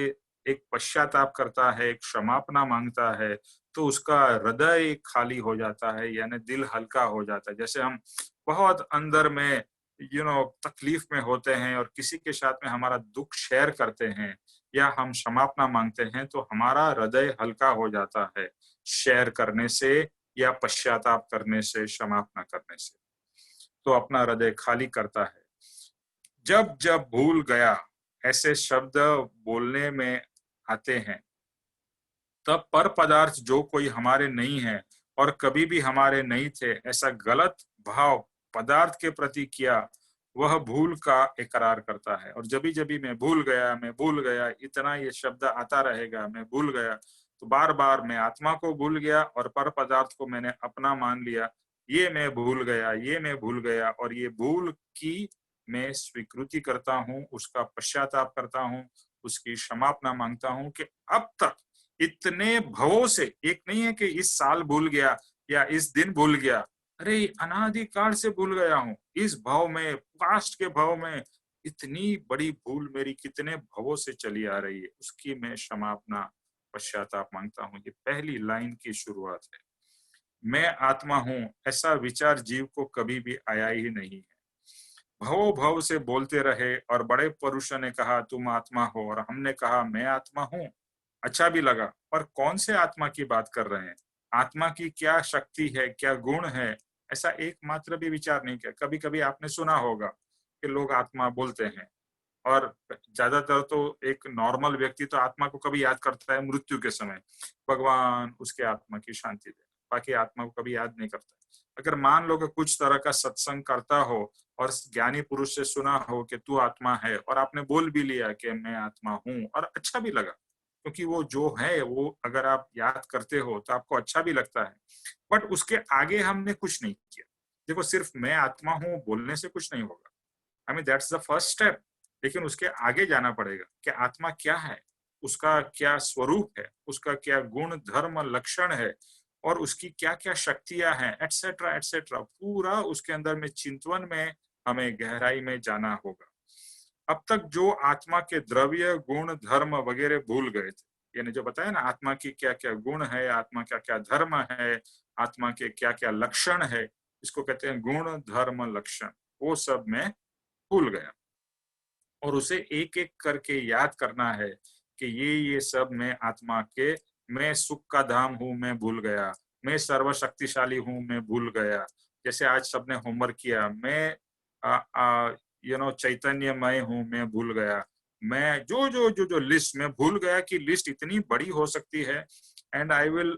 Speaker 1: एक पश्चाताप करता है, एक क्षमापना मांगता है, तो उसका हृदय खाली हो जाता है, यानी दिल हल्का हो जाता है। जैसे हम बहुत अंदर में तकलीफ में होते हैं और किसी के साथ में हमारा दुख शेयर करते हैं या हम क्षमापना मांगते हैं, तो हमारा हृदय हल्का हो जाता है शेयर करने से या पश्चाताप करने से, क्षमापना करने से। तो अपना हृदय खाली करता है। जब जब भूल गया ऐसे शब्द बोलने में आते हैं, तब पर पदार्थ जो कोई हमारे नहीं है और कभी भी हमारे नहीं थे, ऐसा गलत भाव पदार्थ के प्रति किया, वह भूल का इकरार करता है। और जब भी मैं भूल गया, मैं भूल गया, इतना ये शब्द आता रहेगा, मैं भूल गया, तो बार बार मैं आत्मा को भूल गया और पर पदार्थ को मैंने अपना मान लिया। ये मैं भूल गया, ये मैं भूल गया, और ये भूल की मैं स्वीकृति करता हूँ, उसका पश्चाताप करता हूँ, उसकी क्षमापना मांगता हूँ कि अब तक इतने भवों से, एक नहीं है कि इस साल भूल गया या इस दिन भूल गया, अरे अनादिकाल से भूल गया हूँ। इस भाव में, पास्ट के भाव में इतनी बड़ी भूल मेरी कितने भवों से चली आ रही है, उसकी मैं क्षमापना पश्चाताप मांगता हूँ। ये पहली लाइन की शुरुआत है। मैं आत्मा हूं, ऐसा विचार जीव को कभी भी आया ही नहीं है। भव भव से बोलते रहे और बड़े पुरुषों ने कहा तुम आत्मा हो, और हमने कहा मैं आत्मा हूं, अच्छा भी लगा। पर कौन से आत्मा की बात कर रहे हैं? आत्मा की क्या शक्ति है, क्या गुण है, ऐसा एकमात्र भी विचार नहीं किया। कभी कभी आपने सुना होगा कि लोग आत्मा बोलते हैं, और ज्यादातर तो एक नॉर्मल व्यक्ति तो आत्मा को कभी याद करता है मृत्यु के समय, भगवान उसके आत्मा की शांति दे, बाकी आत्मा को कभी याद नहीं करता। अगर मान लो कि कुछ तरह का सत्संग करता हो और ज्ञानी पुरुष से सुना हो कि तू आत्मा है, और आपने बोल भी लिया कि मैं आत्मा हूं, और अच्छा भी लगा, क्योंकि वो जो है वो अगर आप याद करते हो तो आपको अच्छा भी लगता है। बट उसके आगे हमने कुछ नहीं किया। देखो, सिर्फ मैं आत्मा हूं बोलने से कुछ नहीं होगा। I mean that's the first step, लेकिन उसके आगे जाना पड़ेगा कि आत्मा क्या है, उसका क्या स्वरूप है, उसका क्या गुण धर्म लक्षण है, और उसकी क्या क्या शक्तियां हैं, एटसेट्रा एटसेट्रा। पूरा उसके अंदर में चिंतन में हमें गहराई में जाना होगा। अब तक जो आत्मा के द्रव्य गुण धर्म वगैरह भूल गए थे, यानी जो बताया ना आत्मा की क्या क्या गुण है, आत्मा क्या क्या धर्म है, आत्मा के क्या क्या लक्षण है, इसको कहते हैं गुण धर्म लक्षण, वो सब मैं भूल गया। और उसे एक एक करके याद करना है कि ये सब मैं आत्मा के, मैं सुख का धाम हूं, मैं भूल गया, मैं सर्वशक्तिशाली हूं, मैं भूल गया। जैसे आज सबने होमवर्क किया, मैं चैतन्यमय हूं, मैं भूल गया। मैं जो जो जो जो लिस्ट मैं भूल गया, कि लिस्ट इतनी बड़ी हो सकती है। And I will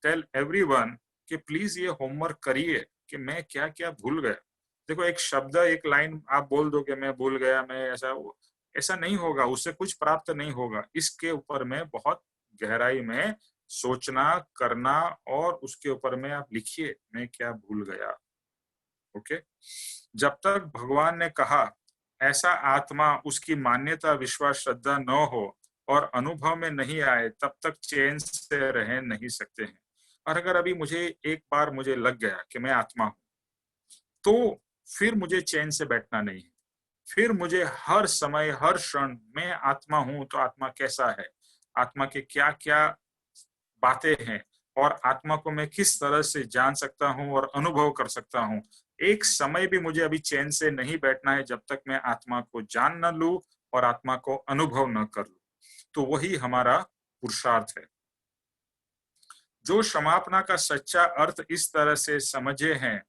Speaker 1: tell everyone कि प्लीज ये होमवर्क करिए कि मैं क्या क्या भूल गया। देखो, एक शब्द एक लाइन आप बोल दो कि मैं भूल गया, मैं ऐसा, ऐसा नहीं होगा, उससे कुछ प्राप्त नहीं होगा। इसके ऊपर में बहुत गहराई में सोचना करना, और उसके ऊपर में आप लिखिए मैं क्या भूल गया। ओके। जब तक भगवान ने कहा ऐसा आत्मा उसकी मान्यता विश्वास श्रद्धा न हो और अनुभव में नहीं आए, तब तक चैन से रह नहीं सकते हैं। और अगर अभी मुझे एक बार मुझे लग गया कि मैं आत्मा हूं, तो फिर मुझे चैन से बैठना नहीं है। फिर मुझे हर समय हर क्षण मैं आत्मा हूं, तो आत्मा कैसा है, आत्मा के क्या क्या बातें हैं, और आत्मा को मैं किस तरह से जान सकता हूं और अनुभव कर सकता हूं। एक समय भी मुझे अभी चैन से नहीं बैठना है जब तक मैं आत्मा को जान न लूं और आत्मा को अनुभव न कर लूं। तो वही हमारा पुरुषार्थ है। जो क्षमापना का सच्चा अर्थ इस तरह से समझे हैं,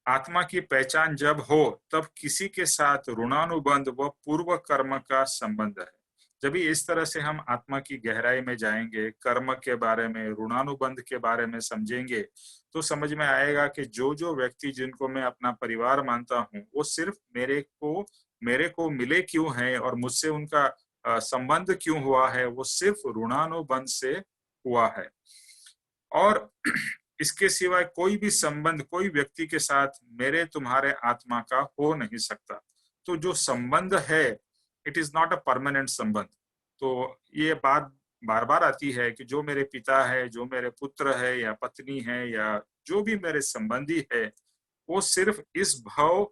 Speaker 1: आत्मा की पहचान जब हो तब किसी के साथ ऋणानुबंध व पूर्व कर्म का संबंध है। जब भी इस तरह से हम आत्मा की गहराई में जाएंगे, कर्म के बारे में, ऋणानुबंध के बारे में समझेंगे, तो समझ में आएगा कि जो जो व्यक्ति जिनको मैं अपना परिवार मानता हूँ, वो सिर्फ मेरे को मिले क्यों हैं और मुझसे उनका संबंध क्यों हुआ है, वो सिर्फ ऋणानुबंध से हुआ है। और इसके सिवाय कोई भी संबंध कोई व्यक्ति के साथ मेरे तुम्हारे आत्मा का हो नहीं सकता। तो जो संबंध है, it is not a permanent संबंध। तो ये बात बार बार आती है कि जो मेरे पिता है, जो मेरे पुत्र है या पत्नी है, या जो भी मेरे संबंधी है, वो सिर्फ इस भाव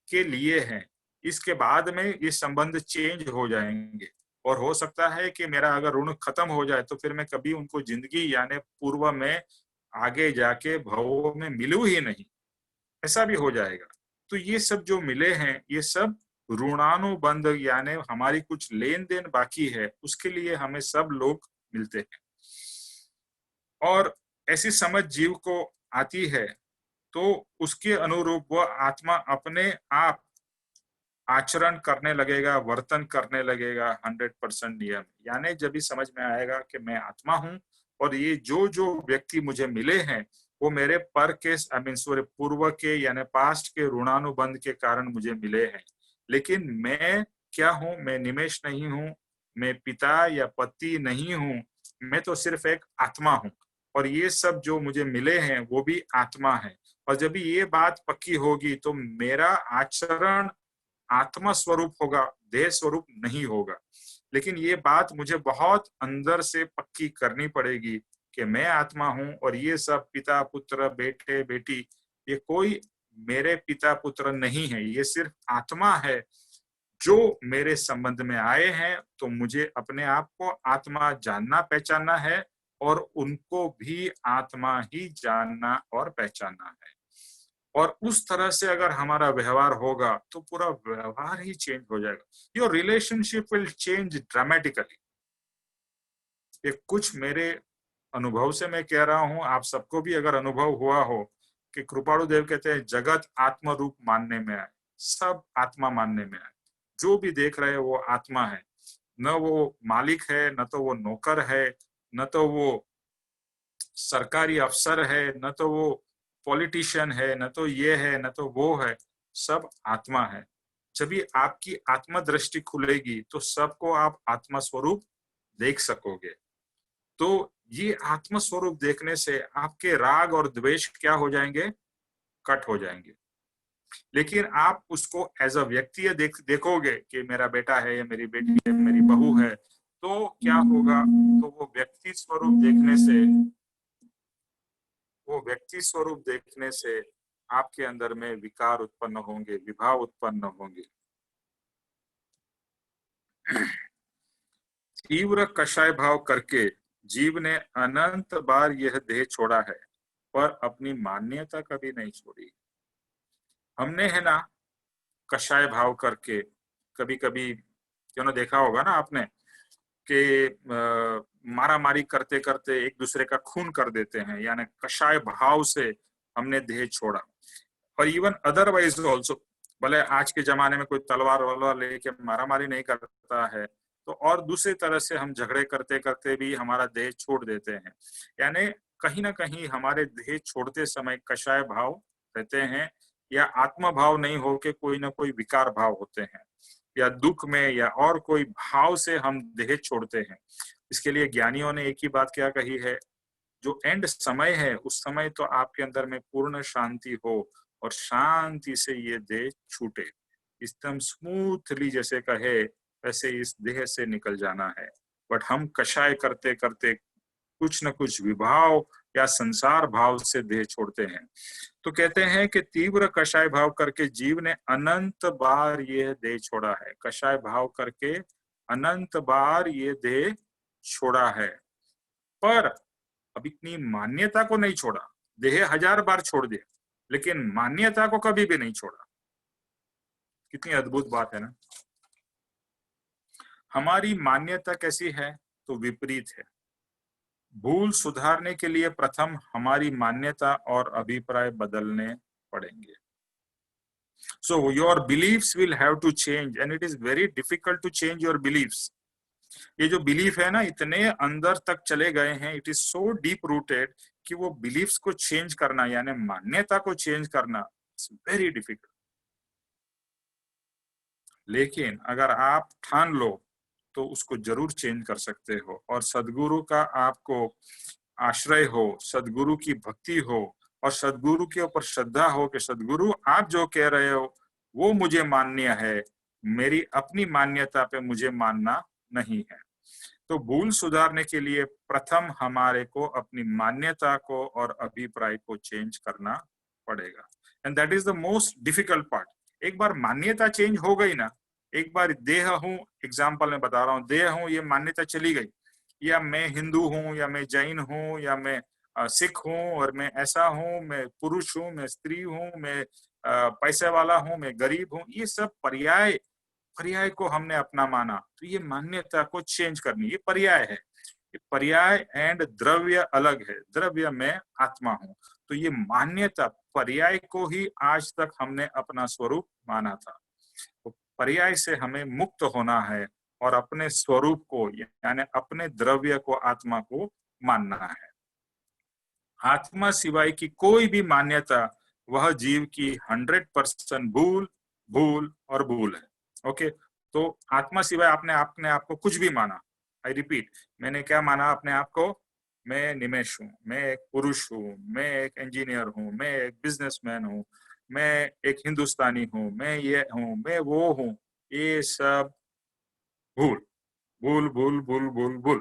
Speaker 1: के लिए है। इसके बाद में ये संबंध चेंज हो जाएंगे, और हो सकता है कि मेरा अगर ऋण खत्म हो जाए तो फिर मैं कभी उनको जिंदगी यानी पूर्व में आगे जाके भवों में मिलूं ही नहीं, ऐसा भी हो जाएगा। तो ये सब जो मिले हैं, ये सब ऋणानुबंध यानी हमारी कुछ लेन देन बाकी है, उसके लिए हमें सब लोग मिलते हैं। और ऐसी समझ जीव को आती है तो उसके अनुरूप वह आत्मा अपने आप आचरण करने लगेगा, वर्तन करने लगेगा 100% नियम। यानी जब भी समझ में आएगा कि मैं आत्मा हूं, और ये जो जो व्यक्ति मुझे मिले हैं वो मेरे पर के पूर्व के यानी पास्ट के ऋणानुबंध के कारण मुझे मिले हैं। लेकिन मैं क्या हूं? मैं निमेश नहीं हूं, मैं पिता या पति नहीं हूं, मैं तो सिर्फ एक आत्मा हूं। और ये सब जो मुझे मिले हैं वो भी आत्मा है। और जब ये बात पक्की होगी तो मेरा आचरण आत्मा स्वरूप होगा, देह स्वरूप नहीं होगा। लेकिन ये बात मुझे बहुत अंदर से पक्की करनी पड़ेगी कि मैं आत्मा हूं और ये सब पिता पुत्र बेटे बेटी ये कोई मेरे पिता पुत्र नहीं है, ये सिर्फ आत्मा है जो मेरे संबंध में आए हैं। तो मुझे अपने आप को आत्मा जानना पहचानना है और उनको भी आत्मा ही जानना और पहचानना है। और उस तरह से अगर हमारा व्यवहार होगा तो पूरा व्यवहार ही चेंज हो जाएगा। Your relationship will change dramatically. ये कुछ मेरे अनुभव से मैं कह रहा हूं, आप सबको भी अगर अनुभव हुआ हो कि कृपाणु देव कहते हैं जगत आत्म रूप मानने में आए, सब आत्मा मानने में आए। जो भी देख रहे हैं वो आत्मा है, न वो मालिक है, न तो वो नौकर है, न तो वो सरकारी अफसर है, न तो वो पॉलिटिशियन है, न तो ये है, न तो वो है, सब आत्मा है। जब भी आपकी आत्मा दृष्टि खुलेगी तो सबको आप आत्मा स्वरूप देख सकोगे। तो ये आत्म स्वरूप देखने से आपके राग और द्वेष क्या हो जाएंगे? कट हो जाएंगे। लेकिन आप उसको एज अ व्यक्ति देखोगे कि मेरा बेटा है, या मेरी बेटी है, मेरी बहू है, तो क्या होगा? तो वो व्यक्ति स्वरूप देखने से आपके अंदर में विकार उत्पन्न होंगे, विभाव उत्पन्न होंगे। तीव्र कषाय भाव करके जीव ने अनंत बार यह देह छोड़ा है, पर अपनी मान्यता कभी नहीं छोड़ी। हमने है ना कषाय भाव करके कभी कभी क्यों ना देखा होगा ना आपने कि मारा मारी करते करते एक दूसरे का खून कर देते हैं, यानी कषाय भाव से हमने देह छोड़ा। और इवन अदरवाइज ऑल्सो, भले आज के जमाने में कोई तलवार वलवार लेके मारा मारी नहीं करता है, तो और दूसरी तरह से हम झगड़े करते करते भी हमारा देह छोड़ देते हैं। यानी कहीं ना कहीं हमारे देह छोड़ते समय कषाय भाव रहते हैं, या आत्मा भाव नहीं हो के कोई ना कोई विकार भाव होते हैं, या दुख में या और कोई भाव से हम देह छोड़ते हैं। इसके लिए ज्ञानियों ने एक ही बात क्या कही है, जो एंड समय है उस समय तो आपके अंदर में पूर्ण शांति हो और शांति से ये देह छूटे, एकदम स्मूथली जैसे कहे वैसे इस देह से निकल जाना है। बट हम कषाय करते करते कुछ न कुछ विभाव या संसार भाव से देह छोड़ते हैं। तो कहते हैं कि तीव्र कषाय भाव करके जीव ने अनंत बार ये देह छोड़ा है। कषाय भाव करके अनंत बार ये देह छोड़ा है, पर अब इतनी मान्यता को नहीं छोड़ा। देह 1000 बार छोड़ दिया, लेकिन मान्यता को कभी भी नहीं छोड़ा। कितनी अद्भुत बात है ना। हमारी मान्यता कैसी है? तो विपरीत है। भूल सुधारने के लिए प्रथम हमारी मान्यता और अभिप्राय बदलने पड़ेंगे। So your beliefs will have to change and it is very difficult to change your beliefs. ये जो बिलीफ है ना इतने अंदर तक चले गए हैं, it is so deep rooted कि वो बिलीफ्स को चेंज करना यानी मान्यता को चेंज करना इट्स वेरी डिफिकल्ट। लेकिन अगर आप ठान लो तो उसको जरूर चेंज कर सकते हो। और सदगुरु का आपको आश्रय हो, सदगुरु की भक्ति हो और सदगुरु के ऊपर श्रद्धा हो कि सदगुरु आप जो कह रहे हो वो मुझे मान्य है, मेरी अपनी मान्यता पे मुझे मानना नहीं है। तो भूल सुधारने के लिए प्रथम हमारे को अपनी मान्यता को और अभिप्राय को चेंज करना पड़ेगा। And that is the most difficult part. एक बार मान्यता चेंज हो गई ना, एक बार देह हूं, एग्जाम्पल में बता रहा हूँ, देह हूं ये मान्यता चली गई, या मैं हिंदू हूं, या मैं जैन हूं, या मैं सिख हूं और मैं ऐसा हूं, मैं पुरुष हूं, मैं स्त्री हूं, मैं पैसे वाला हूं, मैं गरीब हूं, ये सब पर्याय पर्याय को हमने अपना माना। तो ये मान्यता को चेंज करनी, ये पर्याय है। ये पर्याय एंड द्रव्य अलग है। द्रव्य में आत्मा हूं, तो ये मान्यता पर्याय को ही आज तक हमने अपना स्वरूप माना था। तो पर्याय से हमें मुक्त होना है और अपने स्वरूप को यानी अपने द्रव्य को, आत्मा को मानना है। आत्मा सिवाय की कोई भी मान्यता वह जीव की 100% भूल भूल और भूल है। ओके, तो आत्मा सिवाय आपने अपने आप को कुछ भी माना, आई रिपीट, मैंने क्या माना अपने आप को? मैं निमेश हूँ, मैं एक पुरुष हूँ, मैं एक इंजीनियर हूँ, मैं एक बिजनेसमैन हूँ, मैं एक हिंदुस्तानी हूँ, मैं ये हूँ, मैं वो हूँ, ये सब भूल, भूल, भूल, भूल, भूल, भूल।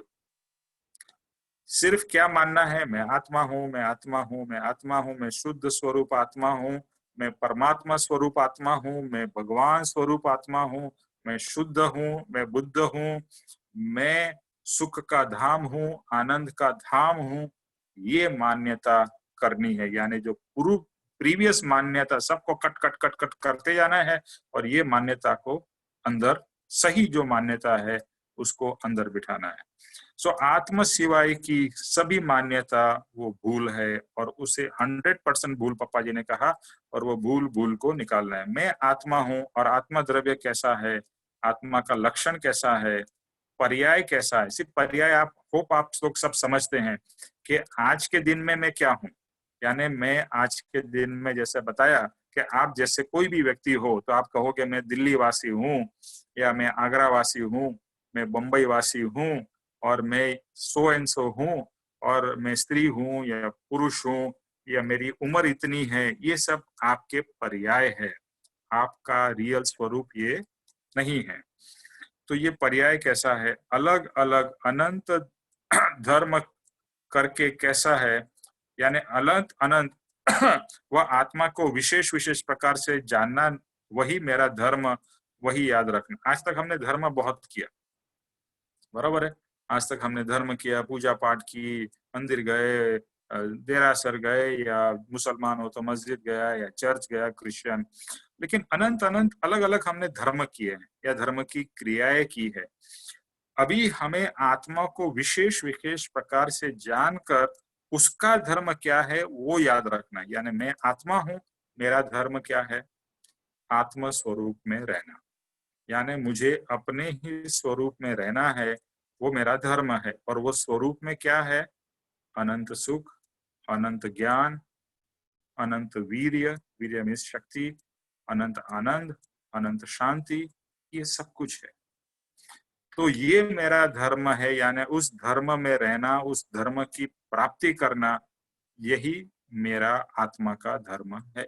Speaker 1: सिर्फ क्या मानना है, मैं आत्मा हूँ, मैं आत्मा हूँ, मैं आत्मा हूँ, मैं शुद्ध स्वरूप आत्मा हूँ, मैं परमात्मा स्वरूप आत्मा हूँ, मैं भगवान स्वरूप आत्मा हूँ, मैं शुद्ध हूँ, मैं बुद्ध हूँ, मैं सुख का धाम हूँ, आनंद का धाम हूँ। ये मान्यता करनी है, यानी जो पूर्व प्रीवियस मान्यता सबको कट कट कट कट करते जाना है और ये मान्यता को अंदर, सही जो मान्यता है उसको अंदर बिठाना है। सो आत्म सिवाय की सभी मान्यता वो भूल है और उसे 100% भूल पापा जी ने कहा, और वो भूल भूल को निकालना है। मैं आत्मा हूँ और आत्मा द्रव्य कैसा है, आत्मा का लक्षण कैसा है, पर्याय कैसा है। सिर्फ पर्याय आप होप आप लोग सब समझते हैं कि आज के दिन में मैं क्या हूँ, यानी मैं आज के दिन में जैसे बताया कि आप जैसे कोई भी व्यक्ति हो तो आप कहोगे मैं दिल्ली वासी हूँ, या मैं आगरा वासी हूँ, मैं बम्बई वासी हूँ, और मैं सो एंड सो हूँ, और मैं स्त्री हूँ या पुरुष हूँ, या मेरी उम्र इतनी है। ये सब आपके पर्याय है, आपका रियल स्वरूप ये नहीं है। तो ये पर्याय कैसा है, अलग अलग अनंत धर्म करके कैसा है, यानी अनंत अनंत वह आत्मा को विशेष विशेष प्रकार से जानना, वही मेरा धर्म, वही याद रखना। आज तक हमने धर्म बहुत किया, बराबर है। आज तक हमने धर्म किया, पूजा पाठ की, मंदिर गए, देरासर गए, या मुसलमान हो तो मस्जिद गया या चर्च गया, क्रिश्चियन, लेकिन अनंत अनंत अलग अलग हमने धर्म किए हैं या धर्म की क्रियाएं की है। अभी हमें आत्मा को विशेष विशेष प्रकार से जानकर उसका धर्म क्या है वो याद रखना है। यानी मैं आत्मा हूं, मेरा धर्म क्या है, आत्म स्वरूप में रहना, यानी मुझे अपने ही स्वरूप में रहना है, वो मेरा धर्म है। और वो स्वरूप में क्या है, अनंत सुख, अनंत ज्ञान, अनंत वीर्य, वीर्य मीन्स शक्ति, अनंत आनंद, अनंत शांति, ये सब कुछ है। तो ये मेरा धर्म है, यानी उस धर्म में रहना, उस धर्म की प्राप्ति करना, यही मेरा आत्मा का धर्म है।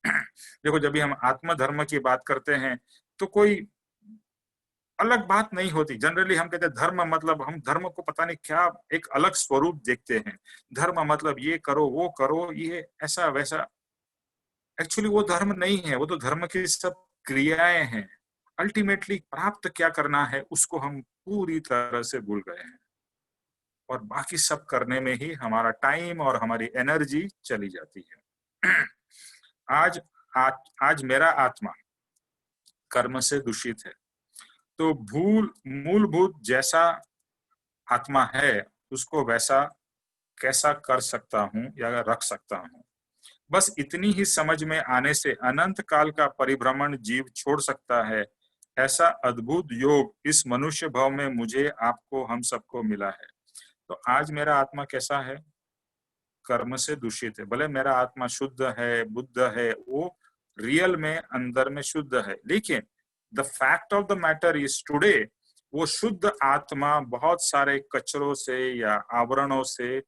Speaker 1: देखो, जब भी हम आत्म धर्म की बात करते हैं तो कोई अलग बात नहीं होती। जनरली हम कहते हैं धर्म मतलब, हम धर्म को पता नहीं क्या एक अलग स्वरूप देखते हैं। धर्म मतलब ये करो, वो करो, ये ऐसा वैसा। एक्चुअली वो धर्म नहीं है, वो तो धर्म की सब क्रियाएं हैं। अल्टीमेटली प्राप्त क्या करना है उसको हम पूरी तरह से भूल गए हैं, और बाकी सब करने में ही हमारा टाइम और हमारी एनर्जी चली जाती है। आज आज आज मेरा आत्मा कर्म से दूषित है, तो भूल मूलभूत जैसा आत्मा है उसको वैसा कैसा कर सकता हूँ या रख सकता हूँ। बस इतनी ही समझ में आने से अनंत काल का परिभ्रमण जीव छोड़ सकता है। ऐसा अद्भुत योग इस मनुष्य भाव में मुझे, आपको, हम सबको मिला है। तो आज मेरा आत्मा कैसा है, कर्म से दूषित है। भले मेरा आत्मा शुद्ध है, बुद्ध है, वो रियल में अंदर में शुद्ध है, लेकिन the fact of the matter is today वो शुद्ध आत्मा बहुत सारे कचरों से या आवरणों से,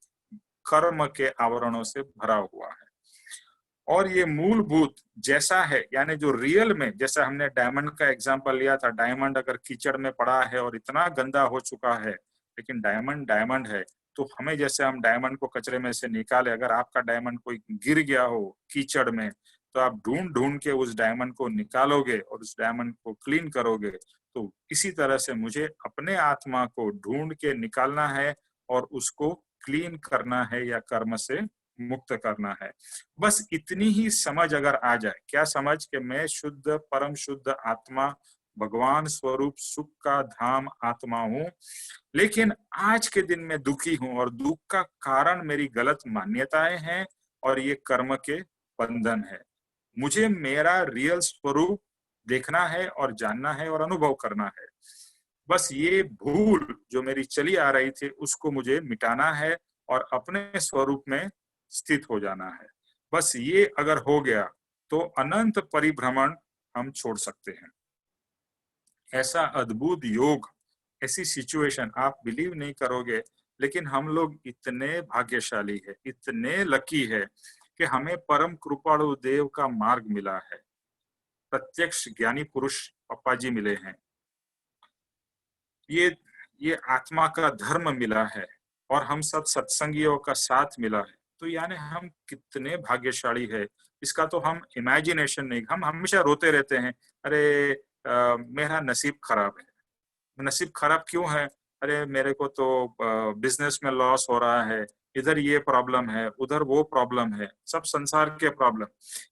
Speaker 1: कर्म के आवरणों से भरा हुआ है। और ये मूलभूत जैसा है, यानी जो रियल में, जैसा हमने डायमंड का एग्जांपल लिया था, डायमंड अगर कीचड़ में पड़ा है और इतना गंदा हो चुका है, लेकिन डायमंड डायमंड है। तो हमें, जैसे हम डायमंड को कचरे में से निकाले, अगर आपका डायमंड कोई गिर गया हो कीचड़ में, तो आप ढूंढ ढूंढ के उस डायमंड को निकालोगे और उस डायमंड को क्लीन करोगे। तो इसी तरह से मुझे अपने आत्मा को ढूंढ के निकालना है और उसको क्लीन करना है या कर्म से मुक्त करना है। बस इतनी ही समझ अगर आ जाए, क्या समझ, कि मैं शुद्ध परम शुद्ध आत्मा, भगवान स्वरूप सुख का धाम आत्मा हूँ, लेकिन आज के दिन में दुखी हूँ, और दुख का कारण मेरी गलत मान्यताएं हैं और ये कर्म के बंधन है। मुझे मेरा रियल स्वरूप देखना है और जानना है और अनुभव करना है। बस ये भूल जो मेरी चली आ रही थी उसको मुझे मिटाना है और अपने स्वरूप में स्थित हो जाना है। बस ये अगर हो गया तो अनंत परिभ्रमण हम छोड़ सकते हैं। ऐसा अद्भुत योग, ऐसी सिचुएशन आप बिलीव नहीं करोगे, लेकिन हम लोग इतने भाग्यशाली है, इतने लकी है कि हमें परम कृपाणु देव का मार्ग मिला है, प्रत्यक्ष ज्ञानी पुरुष पप्पा जी मिले हैं, ये आत्मा का धर्म मिला है और हम सब सत्संगियों का साथ मिला है। तो यानी हम कितने भाग्यशाली है, इसका तो हम इमेजिनेशन नहीं। हम हमेशा रोते रहते हैं, अरे मेरा नसीब खराब है। नसीब खराब क्यों है? अरे मेरे को तो बिजनेस में लॉस हो रहा है, इधर ये प्रॉब्लम है, उधर वो प्रॉब्लम है, सब संसार के प्रॉब्लम।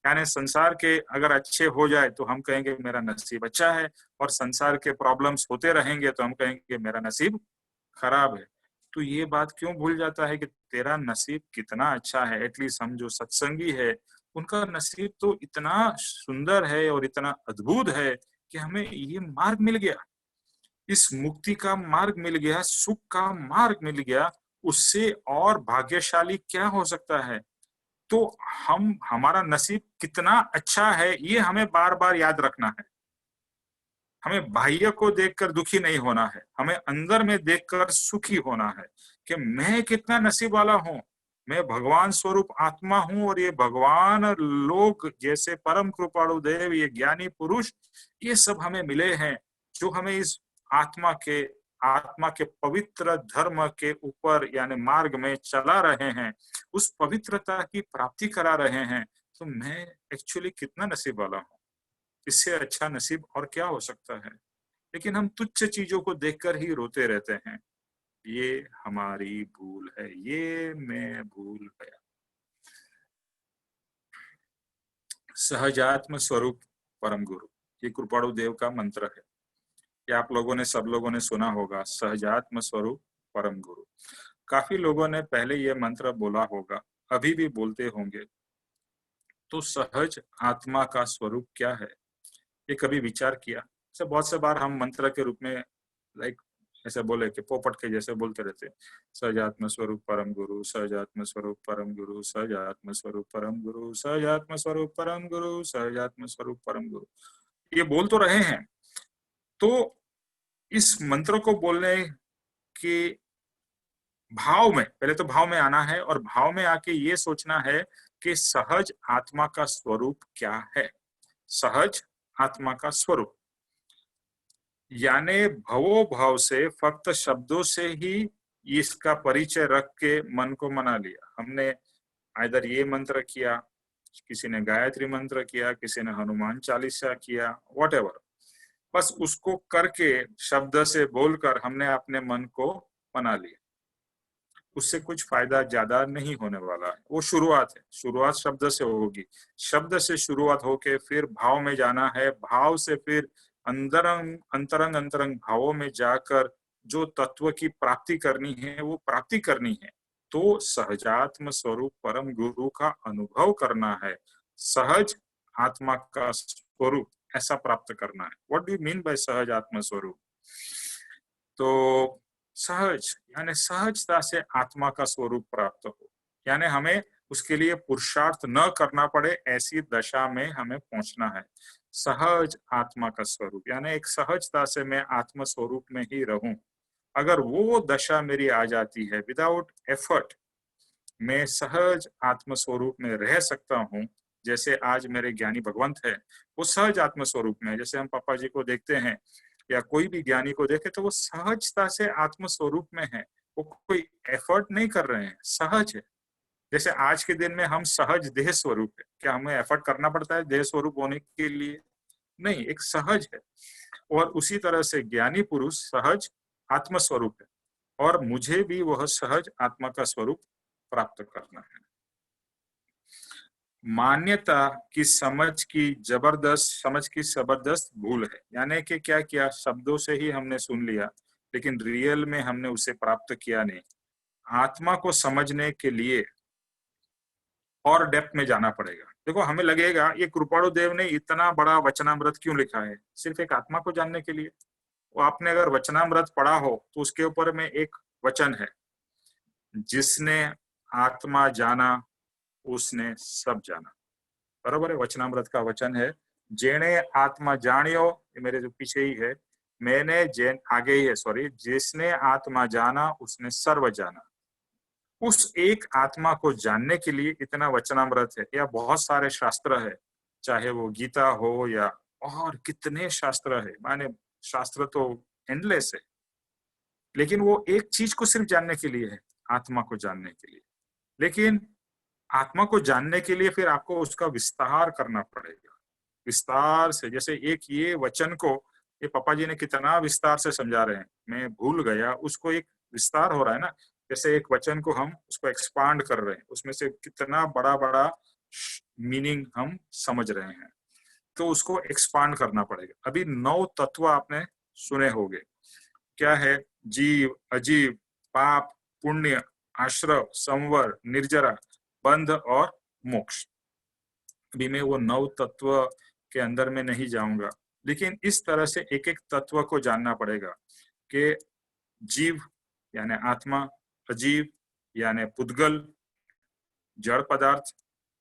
Speaker 1: यानी संसार के अगर अच्छे हो जाए तो हम कहेंगे मेरा नसीब अच्छा है, और संसार के प्रॉब्लम्स होते रहेंगे तो हम कहेंगे मेरा नसीब खराब है। तो ये बात क्यों भूल जाता है कि तेरा नसीब कितना अच्छा है। एटलीस्ट हम जो सत्संगी है उनका नसीब तो इतना सुंदर है और इतना अद्भुत है कि हमें ये मार्ग मिल गया, इस मुक्ति का मार्ग मिल गया, सुख का मार्ग मिल गया। उससे और भाग्यशाली क्या हो सकता है? तो हम हमारा नसीब कितना अच्छा है ये हमें बार बार याद रखना है। हमें बाह्य को देखकर दुखी नहीं होना है, हमें अंदर में देखकर सुखी होना है कि मैं कितना नसीब वाला हूं। मैं भगवान स्वरूप आत्मा हूं और ये भगवान लोग जैसे परम कृपाणु देव, ये ज्ञानी पुरुष, ये सब हमें मिले हैं जो हमें इस आत्मा के पवित्र धर्म के ऊपर यानी मार्ग में चला रहे हैं, उस पवित्रता की प्राप्ति करा रहे हैं। तो मैं एक्चुअली कितना नसीब वाला हूँ, इससे अच्छा नसीब और क्या हो सकता है? लेकिन हम तुच्छ चीजों को देखकर ही रोते रहते हैं। ये हमारी भूल है, ये मैं भूल गया। सहजात्म स्वरूप परम गुरु, ये कृपाणु देव का मंत्र है। ये आप लोगों ने, सब लोगों ने सुना होगा, सहजात्म स्वरूप परम गुरु। काफी लोगों ने पहले ये मंत्र बोला होगा, अभी भी बोलते होंगे। तो सहज आत्मा का स्वरूप क्या है, ये कभी विचार किया? से बहुत से बार हम मंत्र के रूप में लाइक ऐसे बोले कि पोपट के जैसे बोलते रहते, सहजात्म स्वरूप परम गुरु, सहजात्म स्वरूप परम गुरु, सहजात्म स्वरूप परम गुरु, सहजात्म स्वरूप परम गुरु, सहजात्म स्वरूप परम गुरु, ये बोल तो रहे हैं। तो इस मंत्र को बोलने के भाव में, पहले तो भाव में आना है और भाव में आके ये सोचना है कि सहज आत्मा का स्वरूप क्या है। सहज आत्मा का स्वरूप यानी भवो भाव से, फक्त शब्दों से ही इसका परिचय रख के मन को मना लिया हमने। इधर ये मंत्र किया, किसी ने गायत्री मंत्र किया, किसी ने हनुमान चालीसा किया, व्हाटएवर, बस उसको करके शब्द से बोलकर हमने अपने मन को मना लिया। उससे कुछ फायदा ज्यादा नहीं होने वाला है। वो शुरुआत है, शुरुआत शब्द से होगी, शब्द से शुरुआत होके फिर भाव में जाना है, भाव से फिर अंतरंग अंतरंग अंतरंग भावों में जाकर जो तत्व की प्राप्ति करनी है वो प्राप्ति करनी है। तो सहजात्म स्वरूप परम गुरु का अनुभव करना है, सहज आत्मा का स्वरूप ऐसा प्राप्त करना है। What do you mean by सहज आत्मा स्वरूप? तो सहज यानी सहजता से आत्मा का स्वरूप प्राप्त हो, यानी हमें उसके लिए पुरुषार्थ न करना पड़े, ऐसी दशा में हमें पहुंचना है। सहज आत्मा का स्वरूप यानी एक सहजता से मैं आत्म स्वरूप में ही रहूं। अगर वो दशा मेरी आ जाती है, विदाउट एफर्ट मैं सहज आत्म स्वरूप में रह सकता हूँ। जैसे आज मेरे ज्ञानी भगवंत है, वो सहज आत्म स्वरूप में, जैसे हम पापा जी को देखते हैं या कोई भी ज्ञानी को देखे तो वो सहजता से आत्म स्वरूप में है, वो कोई एफर्ट नहीं कर रहे हैं, सहज है। जैसे आज के दिन में हम सहज देह स्वरूप है, क्या हमें एफर्ट करना पड़ता है देह स्वरूप होने के लिए? नहीं, एक सहज है। और उसी तरह से ज्ञानी पुरुष सहज आत्म स्वरूप है, और मुझे भी वह सहज आत्मा का स्वरूप प्राप्त करना है। मान्यता की समझ की जबरदस्त भूल है, यानी कि क्या किया, शब्दों से ही हमने सुन लिया लेकिन रियल में हमने उसे प्राप्त किया नहीं। आत्मा को समझने के लिए और डेप्थ में जाना पड़ेगा। देखो, हमें लगेगा ये कृपाणु देव ने इतना बड़ा वचनामृत क्यों लिखा है, सिर्फ एक आत्मा को जानने के लिए। वो आपने अगर वचनामृत पढ़ा हो तो उसके ऊपर में एक वचन है, जिसने आत्मा जाना उसने सब जाना। बराबर है, वचनामृत का वचन है, जेने आत्मा जानियो, ये मेरे जो पीछे ही है, मैंने जैन आगे ही है, सॉरी, जिसने आत्मा जाना उसने सर्व जाना। उस एक आत्मा को जानने के लिए इतना वचनामृत है, या बहुत सारे शास्त्र है, चाहे वो गीता हो या और कितने शास्त्र है, माने शास्त्र तो एंडलेस है, लेकिन वो एक चीज को सिर्फ जानने के लिए है, आत्मा को जानने के लिए। लेकिन आत्मा को जानने के लिए फिर आपको उसका विस्तार करना पड़ेगा, विस्तार से। जैसे एक ये वचन को ये पापा जी ने कितना विस्तार से समझा रहे हैं, मैं भूल गया, उसको एक विस्तार हो रहा है ना। जैसे एक वचन को हम उसको एक्सपांड कर रहे हैं, उसमें से कितना बड़ा बड़ा मीनिंग हम समझ रहे हैं, तो उसको एक्सपांड करना पड़ेगा। अभी 9 तत्व आपने सुने होंगे, क्या है? जीव, अजीव, पाप, पुण्य, आश्रव, संवर, निर्जरा, बंध और मोक्ष। अभी मैं वो 9 तत्व के अंदर में नहीं जाऊंगा, लेकिन इस तरह से एक एक तत्व को जानना पड़ेगा कि जीव यानी आत्मा, अजीव यानी पुद्गल, जड़ पदार्थ,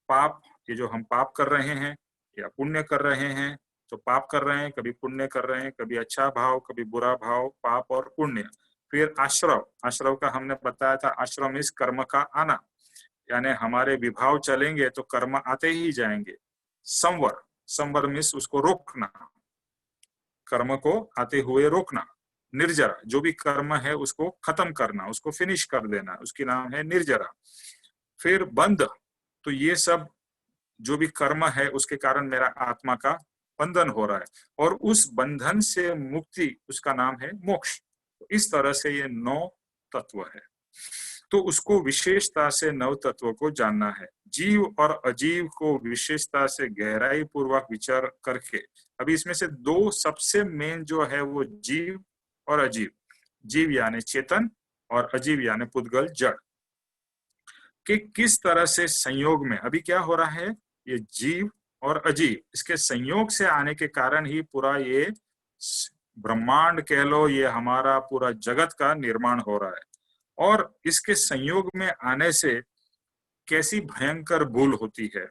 Speaker 1: पाप ये जो हम पाप कर रहे हैं या पुण्य कर रहे हैं, तो पाप कर रहे हैं, कभी पुण्य कर रहे हैं, कभी अच्छा भाव कभी बुरा भाव, पाप और पुण्य। फिर आश्रव, आश्रव का हमने बताया था, आश्रम इस कर्म का आना, यानी हमारे विभाव चलेंगे तो कर्म आते ही जाएंगे। संवर, संवर मीन्स उसको रोकना, कर्म को आते हुए रोकना। निर्जरा, जो भी कर्म है उसको खत्म करना, उसको फिनिश कर देना, उसकी नाम है निर्जरा। फिर बंध, तो ये सब जो भी कर्म है उसके कारण मेरा आत्मा का बंधन हो रहा है, और उस बंधन से मुक्ति उसका नाम है मोक्ष। तो इस तरह से ये 9 तत्व है, तो उसको विशेषता से 9 तत्व को जानना है। जीव और अजीव को विशेषता से गहराई पूर्वक विचार करके, अभी इसमें से 2 सबसे मेन जो है वो जीव और अजीव। जीव यानी चेतन और अजीव यानी पुद्गल जड़, कि किस तरह से संयोग में अभी क्या हो रहा है, ये जीव और अजीव इसके संयोग से आने के कारण ही पूरा ये ब्रह्मांड कह लो, ये हमारा पूरा जगत का निर्माण हो रहा है। और इसके संयोग में आने से कैसी भयंकर भूल होती है,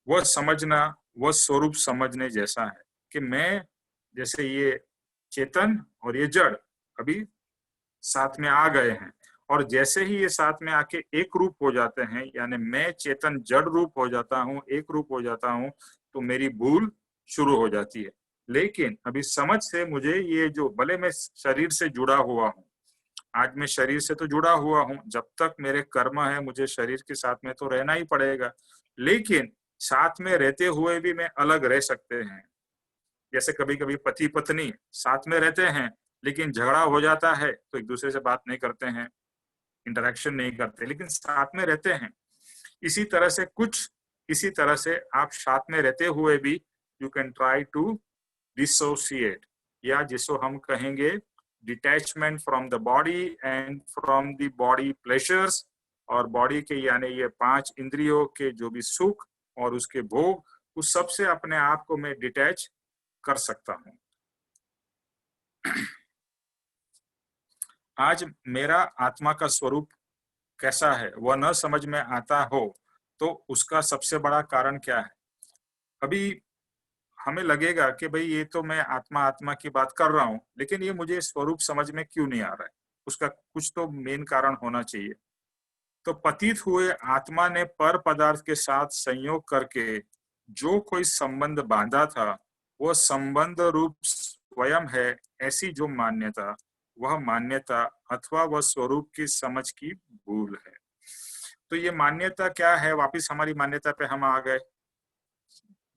Speaker 1: वह समझना, वह स्वरूप समझने जैसा है कि मैं, जैसे ये चेतन और ये जड़ अभी साथ में आ गए हैं, और जैसे ही ये साथ में आके एक रूप हो जाते हैं, यानी मैं चेतन जड़ रूप हो जाता हूँ, एक रूप हो जाता हूँ, तो मेरी भूल शुरू हो जाती है। लेकिन अभी समझ से मुझे ये जो, भले मैं शरीर से जुड़ा हुआ हूँ, आज मैं शरीर से तो जुड़ा हुआ हूँ, जब तक मेरे कर्म है मुझे शरीर के साथ में तो रहना ही पड़ेगा, लेकिन साथ में रहते हुए भी मैं अलग रह सकते हैं। जैसे कभी कभी पति पत्नी साथ में रहते हैं, लेकिन झगड़ा हो जाता है तो एक दूसरे से बात नहीं करते हैं, इंटरेक्शन नहीं करते, लेकिन साथ में रहते हैं। इसी तरह से इसी तरह से आप साथ में रहते हुए भी you can try to dissociate, या जिसको हम कहेंगे detachment from the body and from the body pleasures, और बॉडी के यानी ये 5 इंद्रियों के जो भी सुख और उसके भोग, उस सब से अपने आप को मैं डिटैच कर सकता हूं। आज मेरा आत्मा का स्वरूप कैसा है वह न समझ में आता हो, तो उसका सबसे बड़ा कारण क्या है? अभी हमें लगेगा कि भाई ये तो मैं आत्मा आत्मा की बात कर रहा हूं, लेकिन ये मुझे स्वरूप समझ में क्यों नहीं आ रहा है? उसका कुछ तो मेन कारण होना चाहिए। तो पतित हुए आत्मा ने पर पदार्थ के साथ संयोग करके जो कोई संबंध बांधा था, वह संबंध रूप स्वयं है, ऐसी जो मान्यता, वह मान्यता अथवा वह स्वरूप की समझ की भूल है। तो ये मान्यता क्या है? वापिस हमारी मान्यता पे हम आ गए।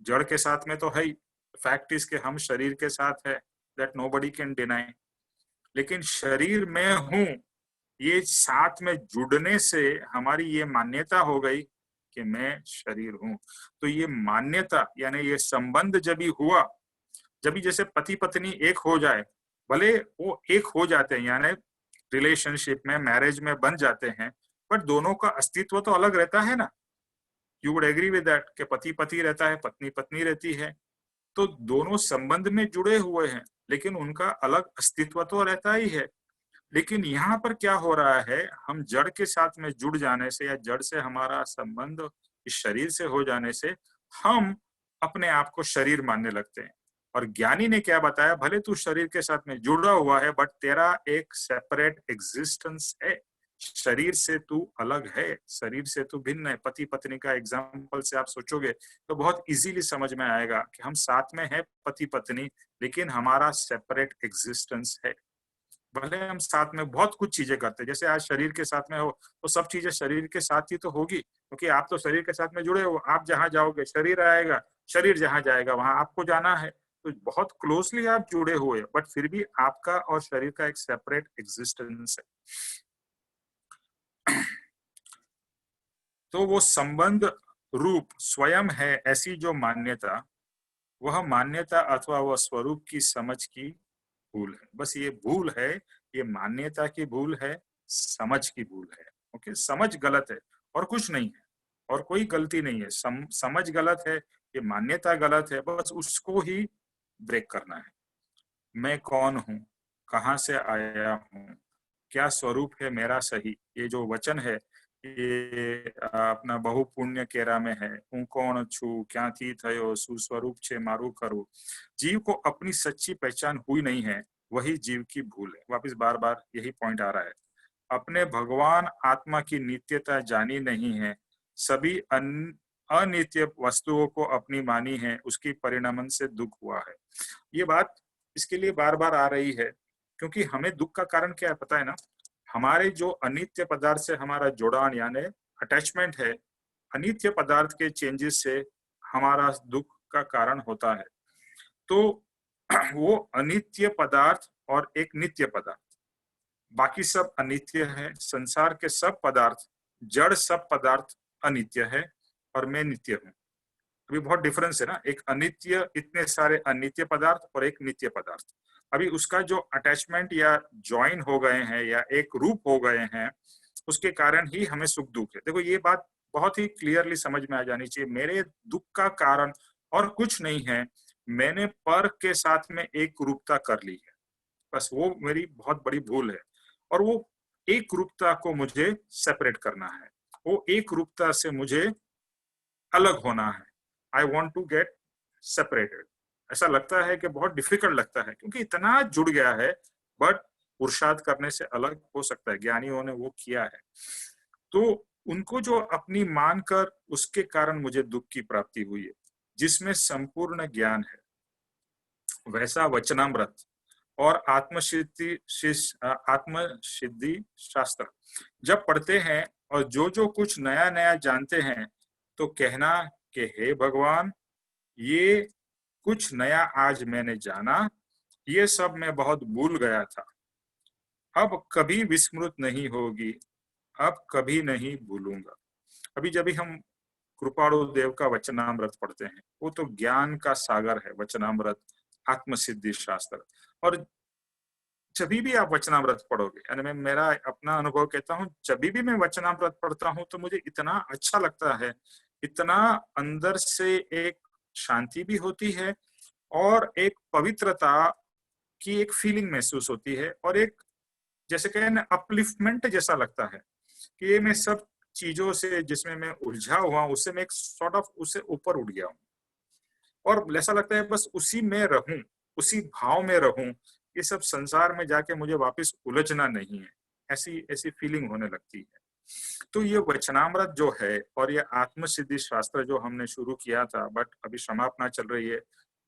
Speaker 1: जड़ के साथ में तो है ही, फैक्ट इज के हम शरीर के साथ है, दैट नोबडी कैन डिनाई। लेकिन शरीर में हूं, ये साथ में जुड़ने से हमारी ये मान्यता हो गई कि मैं शरीर हूं। तो ये मान्यता यानी ये संबंध जब भी हुआ, जब भी जैसे पति पत्नी एक हो जाए, भले वो एक हो जाते हैं यानी रिलेशनशिप में, मैरिज में बन जाते हैं, पर दोनों का अस्तित्व तो अलग रहता है ना। You would agree with that कि पति पति रहता है, पत्नी पत्नी रहती है, तो दोनों संबंध में जुड़े हुए हैं, लेकिन उनका अलग अस्तित्व तो रहता ही है। लेकिन यहाँ पर क्या हो रहा है, हम जड़ के साथ में जुड़ जाने से या जड़ से हमारा संबंध इस शरीर से हो जाने से हम अपने आप को शरीर मानने लगते हैं। और ज्ञानी ने क्या बताया, भले तू शरीर के साथ में जुड़ा हुआ है, बट तेरा एक सेपरेट एग्जिस्टेंस है। शरीर से तू अलग है, शरीर से तू भिन्न है। पति पत्नी का एग्जाम्पल से आप सोचोगे तो बहुत इजीली समझ में आएगा कि हम साथ में हैं पति पत्नी, लेकिन हमारा सेपरेट एग्जिस्टेंस है। भले हम साथ में बहुत कुछ चीजें करते हैं, जैसे आज शरीर के साथ में हो तो सब चीजें शरीर के साथ ही तो होगी, क्योंकि आप तो शरीर के साथ में जुड़े हो। आप जहां जाओगे शरीर आएगा, शरीर जहां जाएगा वहां आपको जाना है। तो बहुत क्लोजली आप जुड़े हुए, बट फिर भी आपका और शरीर का एक सेपरेट एग्जिस्टेंस है। तो वो संबंध रूप स्वयं है, ऐसी जो मान्यता, वह मान्यता अथवा वह स्वरूप की समझ की भूल है। बस ये भूल है, ये मान्यता की भूल है, समझ की भूल है। ओके, समझ गलत है और कुछ नहीं है, और कोई गलती नहीं है। समझ गलत है, ये मान्यता गलत है, बस उसको ही ब्रेक करना है। मैं कौन हूँ, कहाँ से आया हूँ, क्या स्वरूप है मेरा सही, ये जो वचन है ये अपना बहु पुण्य केरा में है। हूँ कौन छू क्या थी थयो सुस्वरूप छे मारू करू। जीव को अपनी सच्ची पहचान हुई नहीं है, वही जीव की भूल है। वापिस बार बार यही पॉइंट आ रहा है। अपने भगवान आत्मा की नित्यता जानी नहीं है, सभी अनित्य वस्तुओं को अपनी मानी है, उसकी परिणामन से दुख हुआ है। ये बात इसके लिए बार बार आ रही है क्योंकि हमें दुख का कारण क्या है पता है ना। हमारे जो अनित्य पदार्थ से हमारा जुड़ान यानी अटैचमेंट है, अनित्य पदार्थ के चेंजेस से हमारा दुख का कारण होता है। तो वो अनित्य पदार्थ और एक नित्य पदार्थ, बाकी सब अनित्य है। संसार के सब पदार्थ, जड़ सब पदार्थ अनित्य है और मैं नित्य हूँ। अभी बहुत डिफरेंस है ना, एक अनित्य, इतने सारे अनित्य पदार्थ और एक नित्य पदार्थ। अभी उसका जो अटैचमेंट या ज्वाइन हो गए हैं या एक रूप हो गए हैं, उसके कारण ही हमें सुख दुख है। देखो ये बात बहुत ही क्लियरली समझ में आ जानी चाहिए। मेरे दुख का कारण और कुछ नहीं है, मैंने पर के साथ में एक रूपता कर ली है, बस वो मेरी बहुत बड़ी भूल है। और वो एक रूपता को मुझे सेपरेट करना है, वो एक रूपता से मुझे अलग होना है। I want to get separated. ऐसा लगता है कि बहुत डिफिकल्ट लगता है क्योंकि इतना जुड़ गया है, बट पुरुषार्थ करने से अलग हो सकता है। ज्ञानियों ने वो किया है, तो उनको जो अपनी मानकर उसके कारण मुझे दुख की प्राप्ति हुई है, जिसमें संपूर्ण ज्ञान है, वैसा वचनामृत और आत्मसिद्धि शास्त्र जब पढ़ते हैं और जो जो कुछ नया नया जानते हैं, तो कहना कि हे भगवान, ये कुछ नया आज मैंने जाना, ये सब मैं बहुत भूल गया था, अब कभी विस्मृत नहीं होगी, अब कभी नहीं भूलूंगा। अभी जब भी हम कृपाणु देव का वचनामृत पढ़ते हैं, वो तो ज्ञान का सागर है। वचनामृत, आत्मसिद्धि शास्त्र। और जब भी आप वचनामृत पढ़ोगे, यानी मैं मेरा अपना अनुभव कहता हूँ, जब भी मैं वचनामृत पढ़ता हूँ तो मुझे इतना अच्छा लगता है, इतना अंदर से एक शांति भी होती है और एक पवित्रता की एक फीलिंग महसूस होती है, और एक जैसे कहें ना अपलिफ्टमेंट जैसा लगता है कि ये मैं सब चीजों से जिसमें मैं उलझा हुआ हूँ, उससे मैं एक सॉर्ट ऑफ उससे ऊपर उठ गया हूँ, और ऐसा लगता है बस उसी में रहूं, उसी भाव में रहूं, ये सब संसार में जाके मुझे वापस उलझना नहीं है। ऐसी ऐसी फीलिंग होने लगती है। तो ये वचनामृत जो है और ये आत्मसिद्धि शास्त्र जो हमने शुरू किया था, बट अभी समापना चल रही है,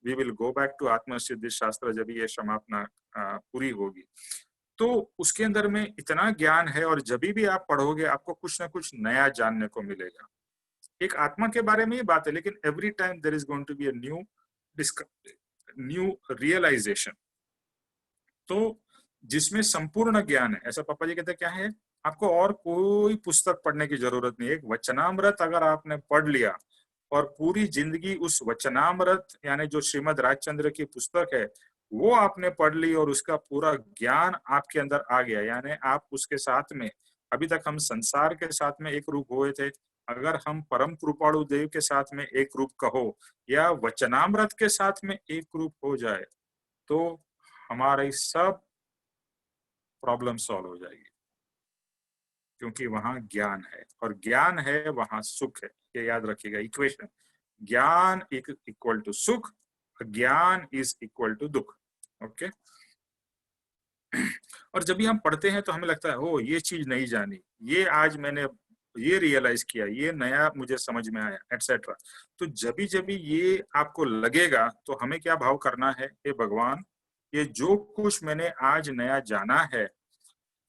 Speaker 1: we will go back to Atmasiddhi Shastra जब ये समापना पूरी होगी। तो उसके अंदर में इतना ज्ञान है, और जब भी आप पढ़ोगे आपको कुछ ना कुछ नया जानने को मिलेगा। एक आत्मा के बारे में ही बात है, लेकिन every time there is going to be a new realisation. तो जिसमें संपूर्ण ज्ञान है, ऐसा पापा जी कहते हैं क्या है, आपको और कोई पुस्तक पढ़ने की जरूरत नहीं है। एक वचनामृत अगर आपने पढ़ लिया और पूरी जिंदगी उस वचनामृत यानी जो श्रीमद राजचंद्र की पुस्तक है वो आपने पढ़ ली और उसका पूरा ज्ञान आपके अंदर आ गया, यानी आप उसके साथ में, अभी तक हम संसार के साथ में एक रूप हुए थे, अगर हम परम कृपाणु देव के साथ में एक रूप कहो या वचनामृत के साथ में एक रूप हो जाए, तो हमारी सब प्रॉब्लम सॉल्व हो जाएगी। क्योंकि वहां ज्ञान है, और ज्ञान है वहां सुख है। ये याद रखिएगा इक्वेशन, ज्ञान इक्वल टू सुख, ज्ञान इज इक्वल टू दुख। ओके। और जब भी हम पढ़ते हैं तो हमें लगता है ओ ये चीज नहीं जानी, ये आज मैंने ये रियलाइज किया, ये नया मुझे समझ में आया, एटसेट्रा। तो जब भी ये आपको लगेगा तो हमें क्या भाव करना है, हे भगवान, ये जो कुछ मैंने आज नया जाना है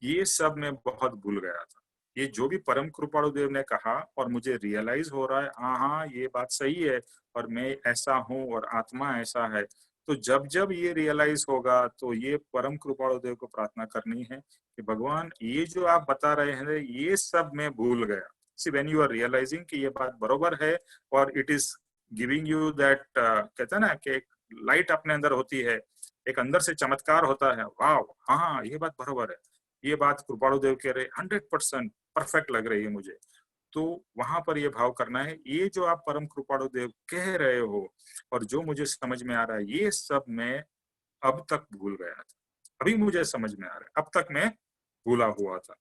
Speaker 1: ये सब मैं बहुत भूल गया था। ये जो भी परम कृपाणु देव ने कहा और मुझे रियलाइज हो रहा है, हाँ ये बात सही है और मैं ऐसा हूँ और आत्मा ऐसा है। तो जब जब ये रियलाइज होगा तो ये परम कृपाणु देव को प्रार्थना करनी है कि भगवान ये जो आप बता रहे हैं ये सब मैं भूल गया। See when you are realising कि ये बात बरोबर है और it is giving you that, कहते हैं ना कि एक लाइट अपने अंदर होती है, एक अंदर से चमत्कार होता है, वाह हाँ ये बात बरोबर है, ये बात कृपाणु देव कह रहे 100% परफेक्ट लग रही है मुझे। तो वहां पर ये भाव करना है, ये जो आप परम कृपाणु देव कह रहे हो और जो मुझे समझ में आ रहा है ये सब मैं अब तक भूल गया था, अभी मुझे समझ में आ रहा है, अब तक मैं भूला हुआ था।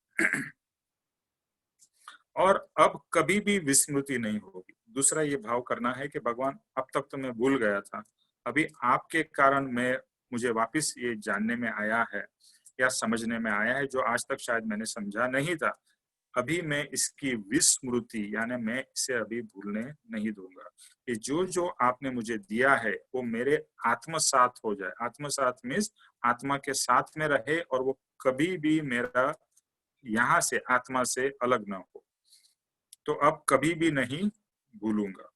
Speaker 1: और अब कभी भी विस्मृति नहीं होगी। दूसरा ये भाव करना है कि भगवान अब तक तो मैं भूल गया था, अभी आपके कारण मैं मुझे वापस ये जानने में आया है या समझने में आया है जो आज तक शायद मैंने समझा नहीं था। अभी मैं इसकी विस्मृति यानी मैं इसे अभी भूलने नहीं दूंगा। ये जो जो आपने मुझे दिया है वो मेरे आत्मसात हो जाए। आत्मसात मीन्स आत्मा के साथ में रहे और वो कभी भी मेरा यहाँ से आत्मा से अलग ना हो। तो अब कभी भी नहीं भूलूंगा।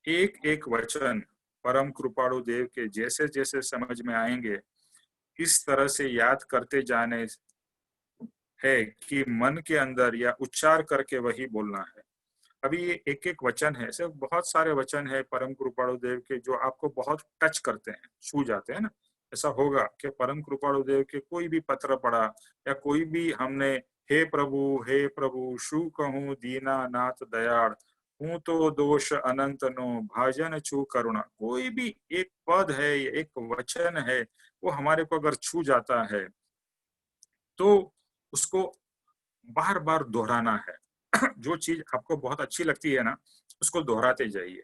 Speaker 1: एक एक वचन परम कृपाणु देव के जैसे जैसे समझ में आएंगे इस तरह से याद करते जाने है कि मन के अंदर या उच्चार करके वही बोलना है। अभी ये एक एक वचन है, सिर्फ बहुत सारे वचन है परम कृपाणु देव के जो आपको बहुत टच करते हैं, छू जाते हैं ना। ऐसा होगा कि परम कृपाणु देव के कोई भी पत्र पढ़ा या कोई भी हमने हे प्रभु शू कहूँ दीना नाथ दयाड़, हूँ तो दोष अनंत नो भाजन छू करुणा, कोई भी एक पद है एक वचन है वो हमारे को अगर छू जाता है तो उसको बार बार दोहराना है। जो चीज आपको बहुत अच्छी लगती है ना उसको दोहराते जाइए,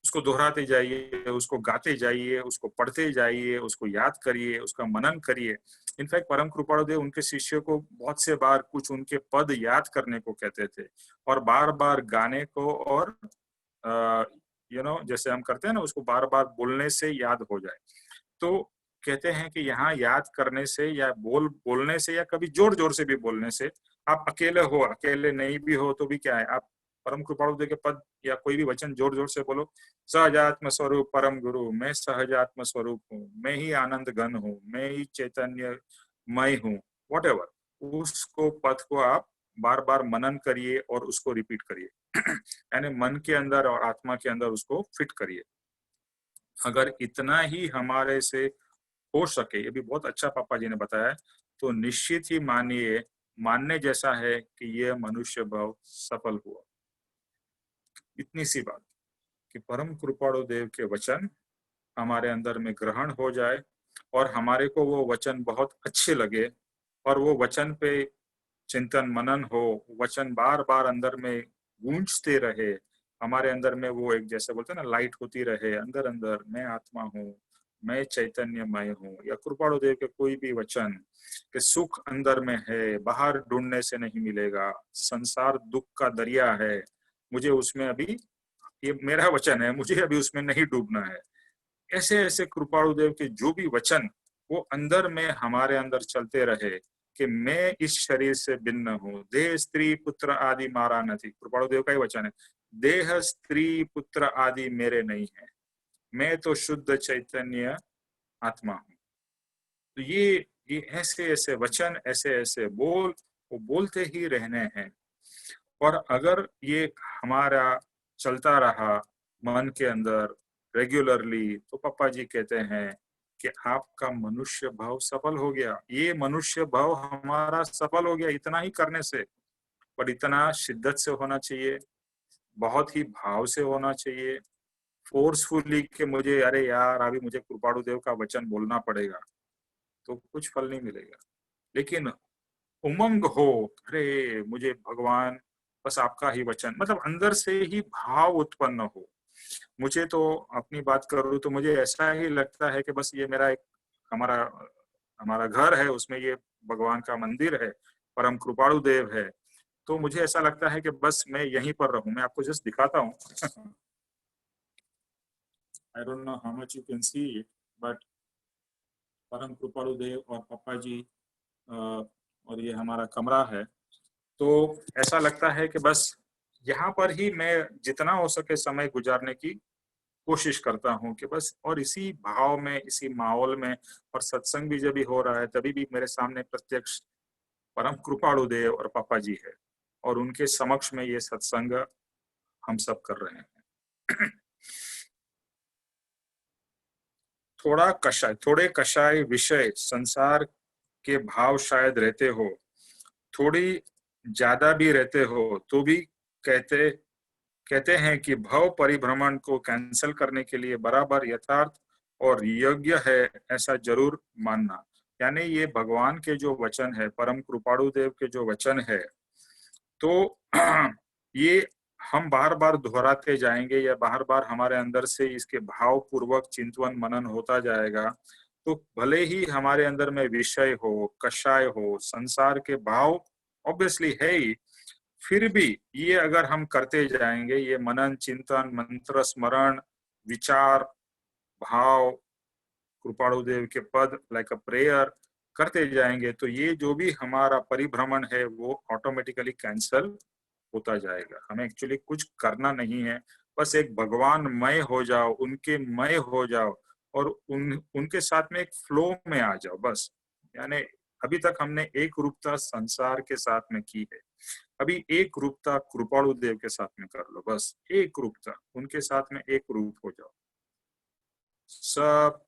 Speaker 1: उसको दोहराते जाइए, उसको गाते जाइए, उसको पढ़ते जाइए, उसको याद करिए, उसका मनन करिए। इनफैक्ट परम कृपाणु देव उनके शिष्य को बहुत से बार कुछ उनके पद याद करने को कहते थे और बार बार गाने को, और जैसे हम करते हैं ना उसको बार बार बोलने से याद हो जाए। तो कहते हैं कि यहाँ याद करने से या बोलने से या कभी जोर जोर से भी बोलने से, आप अकेले हो अकेले नहीं भी हो तो भी क्या है, आप परम कृपाणु देव के पद या कोई भी वचन जोर जोर से बोलो। सहजात्म स्वरूप परम गुरु, मैं सहजात्म स्वरूप हूँ, मैं ही आनंद घन हूँ, मैं ही चैतन्य मय हूँ, वॉट एवर, उसको पद को आप बार बार मनन करिए और उसको रिपीट करिए। यानी मन के अंदर और आत्मा के अंदर उसको फिट करिए। अगर इतना ही हमारे से हो सके, ये भी बहुत अच्छा पापा जी ने बताया है, तो निश्चित ही मानिए, मानने जैसा है कि यह मनुष्य भाव सफल हुआ। इतनी सी बात कि परम कृपाणु देव के वचन हमारे अंदर में ग्रहण हो जाए और हमारे को वो वचन बहुत अच्छे लगे और वो वचन पे चिंतन मनन हो, वचन बार बार अंदर में गूंजते रहे, हमारे अंदर में वो एक जैसे बोलते हैं ना लाइट होती रहे अंदर अंदर, मैं आत्मा हूँ, मैं चैतन्यमय हूँ, या कृपाणु देव के कोई भी वचन के सुख अंदर में है, बाहर ढूंढने से नहीं मिलेगा, संसार दुख का दरिया है, मुझे उसमें अभी, ये मेरा वचन है, मुझे अभी उसमें नहीं डूबना है। ऐसे ऐसे कृपाणु देव के जो भी वचन वो अंदर में हमारे अंदर चलते रहे कि मैं इस शरीर से भिन्न हूँ, देह स्त्री पुत्र आदि मारा नहीं, कृपाणु देव का ही वचन है, देह स्त्री पुत्र आदि मेरे नहीं है, मैं तो शुद्ध चैतन्य आत्मा हूँ। तो ये ऐसे ऐसे वचन ऐसे ऐसे बोल वो बोलते ही रहने हैं। और अगर ये हमारा चलता रहा मन के अंदर रेगुलरली तो पापा जी कहते हैं कि आपका मनुष्य भाव सफल हो गया। ये मनुष्य भाव हमारा सफल हो गया इतना ही करने से, पर इतना शिद्दत से होना चाहिए, बहुत ही भाव से होना चाहिए। फोर्सफुली कि मुझे अरे यार अभी मुझे कृपाणु देव का वचन बोलना पड़ेगा तो कुछ फल नहीं मिलेगा। लेकिन उमंग हो, अरे मुझे भगवान बस आपका ही वचन, मतलब अंदर से ही भाव उत्पन्न हो। मुझे तो अपनी बात करूं तो मुझे ऐसा ही लगता है कि बस ये मेरा एक हमारा हमारा घर है, उसमें ये भगवान का मंदिर है, परम कृपाणु देव है। तो मुझे ऐसा लगता है कि बस मैं यहीं पर रहूं। मैं आपको जस्ट दिखाता हूँ। आई don't know how much you can see it, but परम कृपाणु देव और पापा जी और ये हमारा कमरा है। तो ऐसा लगता है कि बस यहाँ पर ही मैं जितना हो सके समय गुजारने की कोशिश करता हूँ कि बस, और इसी भाव में, इसी माहौल में, और सत्संग भी जब भी हो रहा है तभी भी मेरे सामने प्रत्यक्ष परम कृपाणु देव और पापा जी है, और उनके समक्ष में ये सत्संग हम सब कर रहे हैं। थोड़े कषाय विषय संसार के भाव शायद रहते हो, थोड़ी ज्यादा भी रहते हो, तो भी कहते कहते हैं कि भव परिभ्रमण को कैंसिल करने के लिए बराबर यथार्थ और योग्य है ऐसा जरूर मानना। यानी ये भगवान के जो वचन है, परम कृपाणु देव के जो वचन है, तो ये हम बार बार दोहराते जाएंगे, या बार बार हमारे अंदर से इसके भाव पूर्वक चिंतन मनन होता जाएगा। तो भले ही हमारे अंदर में विषय हो, कषाय हो, संसार के भाव ऑब्वियसली है ही, फिर भी ये अगर हम करते जाएंगे, ये मनन चिंतन मंत्र स्मरण विचार भाव कृपाणु देव के पद लाइक अ प्रेयर करते जाएंगे, तो ये जो भी हमारा परिभ्रमण है वो ऑटोमेटिकली कैंसल होता जाएगा। हमें एक्चुअली कुछ करना नहीं है, बस एक भगवान मय हो जाओ, उनके मय हो जाओ, और उनके साथ में एक फ्लो में आ जाओ बस। यानी अभी तक हमने एक रूपता संसार के साथ में की है, अभी एक रूपता कृपाणु देव के साथ में कर लो, बस एक रूपता उनके साथ में एक रूप हो जाओ सब।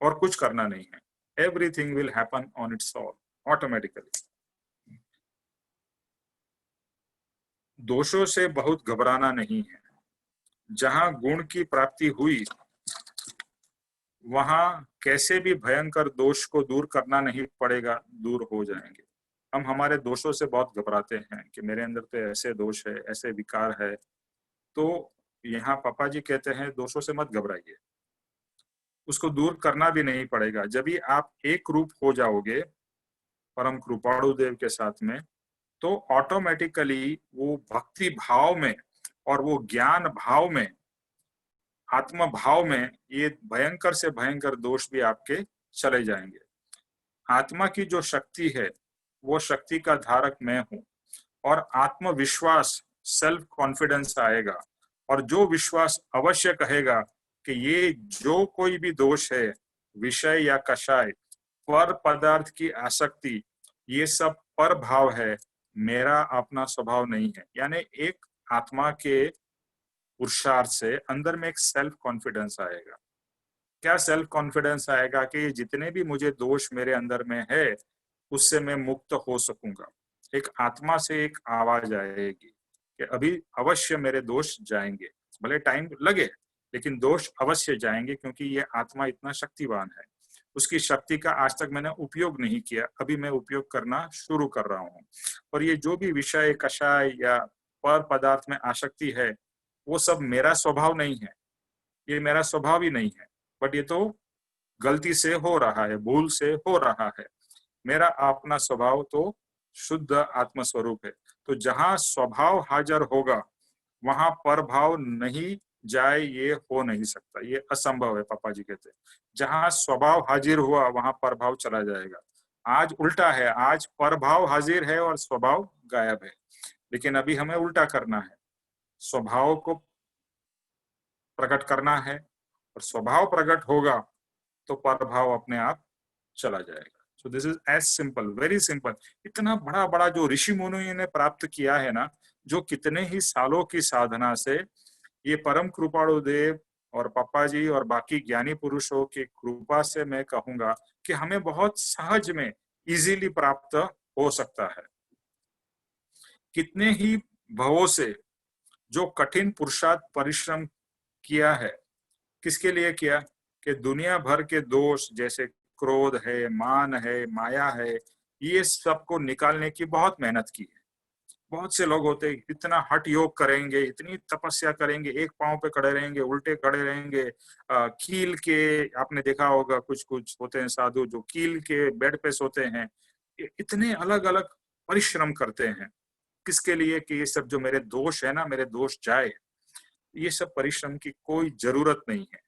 Speaker 1: और कुछ करना नहीं है। Everything will happen on its own automatically. दोषों से बहुत घबराना नहीं है। जहां गुण की प्राप्ति हुई वहां कैसे भी भयंकर दोष को दूर करना नहीं पड़ेगा, दूर हो जाएंगे। हम हमारे दोषों से बहुत घबराते हैं कि मेरे अंदर तो ऐसे दोष है, ऐसे विकार है। तो यहाँ पापा जी कहते हैं दोषों से मत घबराइए, उसको दूर करना भी नहीं पड़ेगा। जब भी आप एक रूप हो जाओगे परम कृपाणु देव के साथ में, तो ऑटोमेटिकली वो भक्ति भाव में और वो ज्ञान भाव में, आत्म भाव में, ये भयंकर से भयंकर दोष भी आपके चले जाएंगे। आत्मा की जो शक्ति है वो शक्ति का धारक मैं हूं, और आत्मविश्वास सेल्फ कॉन्फिडेंस आएगा, और जो विश्वास अवश्य कहेगा कि ये जो कोई भी दोष है, विषय या कषाय, पर पदार्थ की आसक्ति, ये सब पर भाव है, मेरा अपना स्वभाव नहीं है। यानी एक आत्मा के पुरुषार्थ से अंदर में एक सेल्फ कॉन्फिडेंस आएगा। क्या सेल्फ कॉन्फिडेंस आएगा कि जितने भी मुझे दोष मेरे अंदर में है उससे मैं मुक्त हो सकूंगा। एक आत्मा से एक आवाज आएगी कि अभी अवश्य मेरे दोष जाएंगे, भले टाइम लगे लेकिन दोष अवश्य जाएंगे, क्योंकि ये आत्मा इतना शक्तिवान है। उसकी शक्ति का आज तक मैंने उपयोग नहीं किया, अभी मैं उपयोग करना शुरू कर रहा हूँ। और ये जो भी विषय कषाय या पर पदार्थ में आसक्ति है, वो सब मेरा स्वभाव नहीं है, ये मेरा स्वभाव ही नहीं है, बट ये तो गलती से हो रहा है, भूल से हो रहा है। मेरा अपना स्वभाव तो शुद्ध आत्म स्वरूप है। तो जहां स्वभाव हाजिर होगा वहां परभाव नहीं जाए, ये हो नहीं सकता, ये असंभव है। पापा जी कहते हैं जहां स्वभाव हाजिर हुआ वहां परभाव चला जाएगा। आज उल्टा है, आज परभाव हाजिर है और स्वभाव गायब है। लेकिन अभी हमें उल्टा करना है, स्वभाव को प्रकट करना है, और स्वभाव प्रकट होगा तो प्रभाव अपने आप चला जाएगा। So this is as simple, very simple. इतना बड़ा बड़ा जो ऋषि मुनियों ने प्राप्त किया है ना, जो कितने ही सालों की साधना से, ये परम कृपाणु देव और पापा जी और बाकी ज्ञानी पुरुषों की कृपा से मैं कहूंगा कि हमें बहुत सहज में इजीली प्राप्त हो सकता है। कितने ही भवों से जो कठिन पुरुषार्थ परिश्रम किया है, किसके लिए किया? कि दुनिया भर के दोष जैसे क्रोध है, मान है, माया है, ये सबको निकालने की बहुत मेहनत की है। बहुत से लोग होते हैं इतना हठ योग करेंगे, इतनी तपस्या करेंगे, एक पांव पे खड़े रहेंगे, उल्टे खड़े रहेंगे, कील के, आपने देखा होगा कुछ कुछ होते हैं साधु जो कील के बेड पे सोते हैं। इतने अलग अलग परिश्रम करते हैं किसके लिए कि ये सब जो मेरे दोष है ना, मेरे दोष जाए। ये सब परिश्रम की कोई जरूरत नहीं है।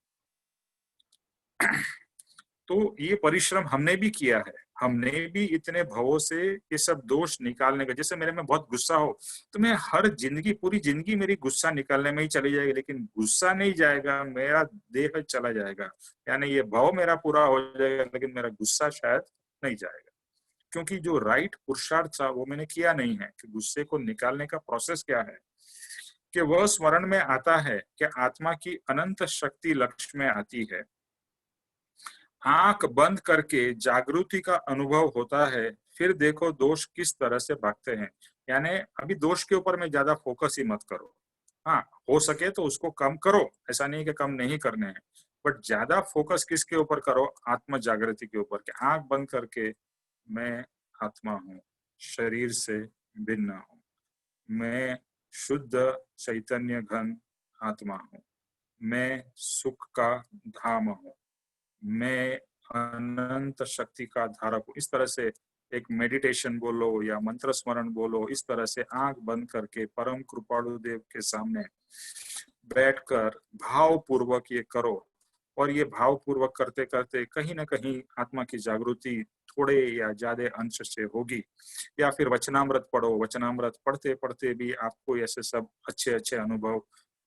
Speaker 1: तो ये परिश्रम हमने भी किया है, हमने भी इतने भवों से ये सब दोष निकालने का। जैसे मेरे में बहुत गुस्सा हो तो मैं हर जिंदगी, पूरी जिंदगी मेरी गुस्सा निकालने में ही चली जाएगी, लेकिन गुस्सा नहीं जाएगा, मेरा देह चला जाएगा। यानी ये भाव मेरा पूरा हो जाएगा, लेकिन मेरा गुस्सा शायद नहीं जाएगा, क्योंकि जो राइट पुरुषार्थ था वो मैंने किया नहीं है कि गुस्से को निकालने का प्रोसेस क्या है। कि वह स्मरण में आता है कि आत्मा की अनंत शक्ति लक्ष्य में आती है, आंख बंद करके जागृति का अनुभव होता है, फिर देखो दोष किस तरह से भागते हैं। यानी अभी दोष के ऊपर में ज्यादा फोकस ही मत करो। हाँ, हो सके तो उसको कम करो, ऐसा नहीं कि कम नहीं करने हैं, बट ज्यादा फोकस किसके ऊपर करो, आत्म जागृति के ऊपर। के आंख बंद करके मैं आत्मा हूँ, शरीर से भिन्न हूँ, मैं शुद्ध चैतन्य घन आत्मा हूँ, मैं सुख का धाम हूँ, मैं अनंत शक्ति का धारक हूँ। इस तरह से एक मेडिटेशन बोलो या मंत्र स्मरण बोलो, इस तरह से आंख बंद करके परम कृपालु देव के सामने बैठकर भाव पूर्वक ये करो। और ये भाव पूर्वक करते करते कहीं ना कहीं आत्मा की जागृति थोड़े या ज्यादा अंश से होगी। या फिर वचनामृत पढ़ो, वचनामृत पढ़ते पढ़ते भी आपको ऐसे सब अच्छे अच्छे अनुभव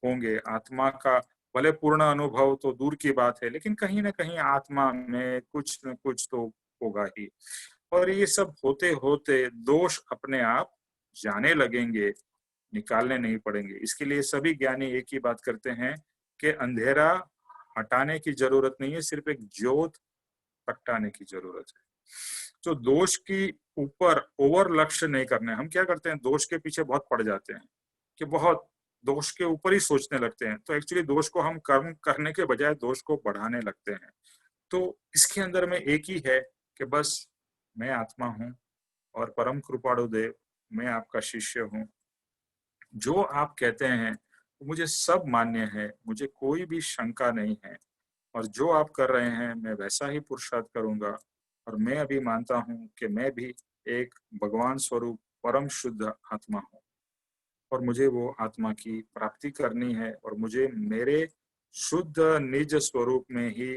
Speaker 1: होंगे। आत्मा का भले पूर्ण अनुभव तो दूर की बात है, लेकिन कहीं ना कहीं आत्मा में कुछ न कुछ तो होगा ही। और ये सब होते होते दोष अपने आप जाने लगेंगे, निकालने नहीं पड़ेंगे। इसके लिए सभी ज्ञानी एक ही बात करते हैं कि अंधेरा हटाने की जरूरत नहीं है, सिर्फ एक ज्योत प्रगटाने की जरूरत है। तो दोष की ऊपर ओवर लक्ष्य नहीं करना है। हम क्या करते हैं, दोष के पीछे बहुत पड़ जाते हैं कि बहुत दोष के ऊपर ही सोचने लगते हैं, तो एक्चुअली दोष को हम कर्म करने के बजाय दोष को बढ़ाने लगते हैं। तो इसके अंदर में एक ही है कि बस मैं आत्मा हूँ और परम कृपाणु देव मैं आपका शिष्य हूँ। जो आप कहते हैं मुझे सब मान्य है, मुझे कोई भी शंका नहीं है, और जो आप कर रहे हैं मैं वैसा ही पुरुषार्थ करूंगा। और मैं अभी मानता हूँ कि मैं भी एक भगवान स्वरूप परम शुद्ध आत्मा हूँ, और मुझे वो आत्मा की प्राप्ति करनी है, और मुझे मेरे शुद्ध निज स्वरूप में ही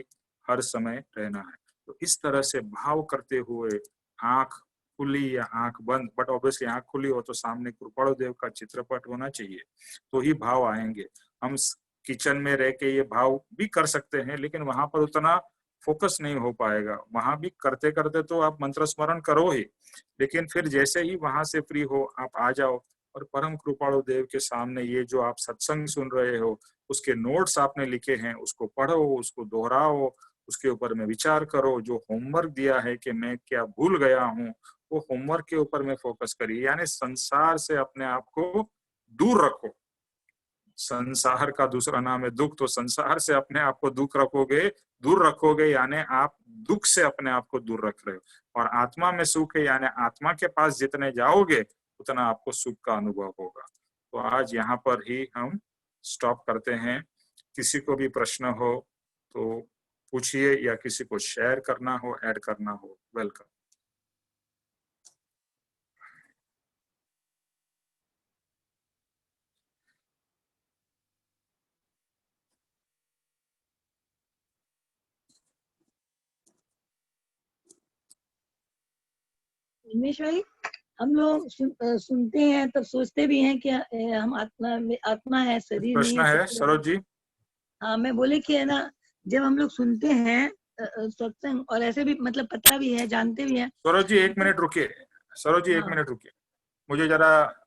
Speaker 1: हर समय रहना है। तो इस तरह से भाव करते हुए आंख खुली या आंख बंद, बट ऑब्वियसली आंख खुली हो तो सामने कृपाणु देव का चित्रपट होना चाहिए, तो ही भाव आएंगे। हम किचन में रह के ये भाव भी कर सकते हैं, लेकिन वहां पर उतना फोकस नहीं हो पाएगा। वहां भी करते करते तो आप मंत्र स्मरण करो ही, लेकिन फिर जैसे ही वहां से फ्री हो आप आ जाओ और परम कृपाणु देव के सामने ये जो आप सत्संग सुन रहे हो, उसके नोट्स आपने लिखे हैं, उसको पढ़ो, उसको दोहराओ, उसके ऊपर में विचार करो। जो होमवर्क दिया है कि मैं क्या भूल गया हूँ, वो होमवर्क के ऊपर में फोकस करिए। यानी संसार से अपने आप को दूर रखो। संसार का दूसरा नाम है दुख, तो संसार से अपने आप को दुख रखोगे, दूर रखोगे, यानी आप दुख से अपने आप को दूर रख रहे हो। और आत्मा में सुख है, यानी आत्मा के पास जितने जाओगे उतना आपको सुख का अनुभव होगा। तो आज यहाँ पर ही हम स्टॉप करते हैं। किसी को भी प्रश्न हो तो पूछिए, या किसी को शेयर करना हो, ऐड करना हो, वेलकम।
Speaker 2: उमेश भाई, हम लोग सुनते हैं तब सोचते भी हैं कि हम आत्मा में, आत्मा है, शरीर नहीं
Speaker 1: प्रश्न
Speaker 2: है,
Speaker 1: है
Speaker 2: सब।
Speaker 1: सरोज जी?
Speaker 2: हाँ, मैं बोले कि है ना, जब हम लोग सुनते हैं सत्संग, और ऐसे भी मतलब पता भी है, जानते भी हैं।
Speaker 1: सरोज जी एक मिनट रुकिए, सरोज जी एक
Speaker 2: हाँ
Speaker 1: मिनट रुकिए, मुझे जरा।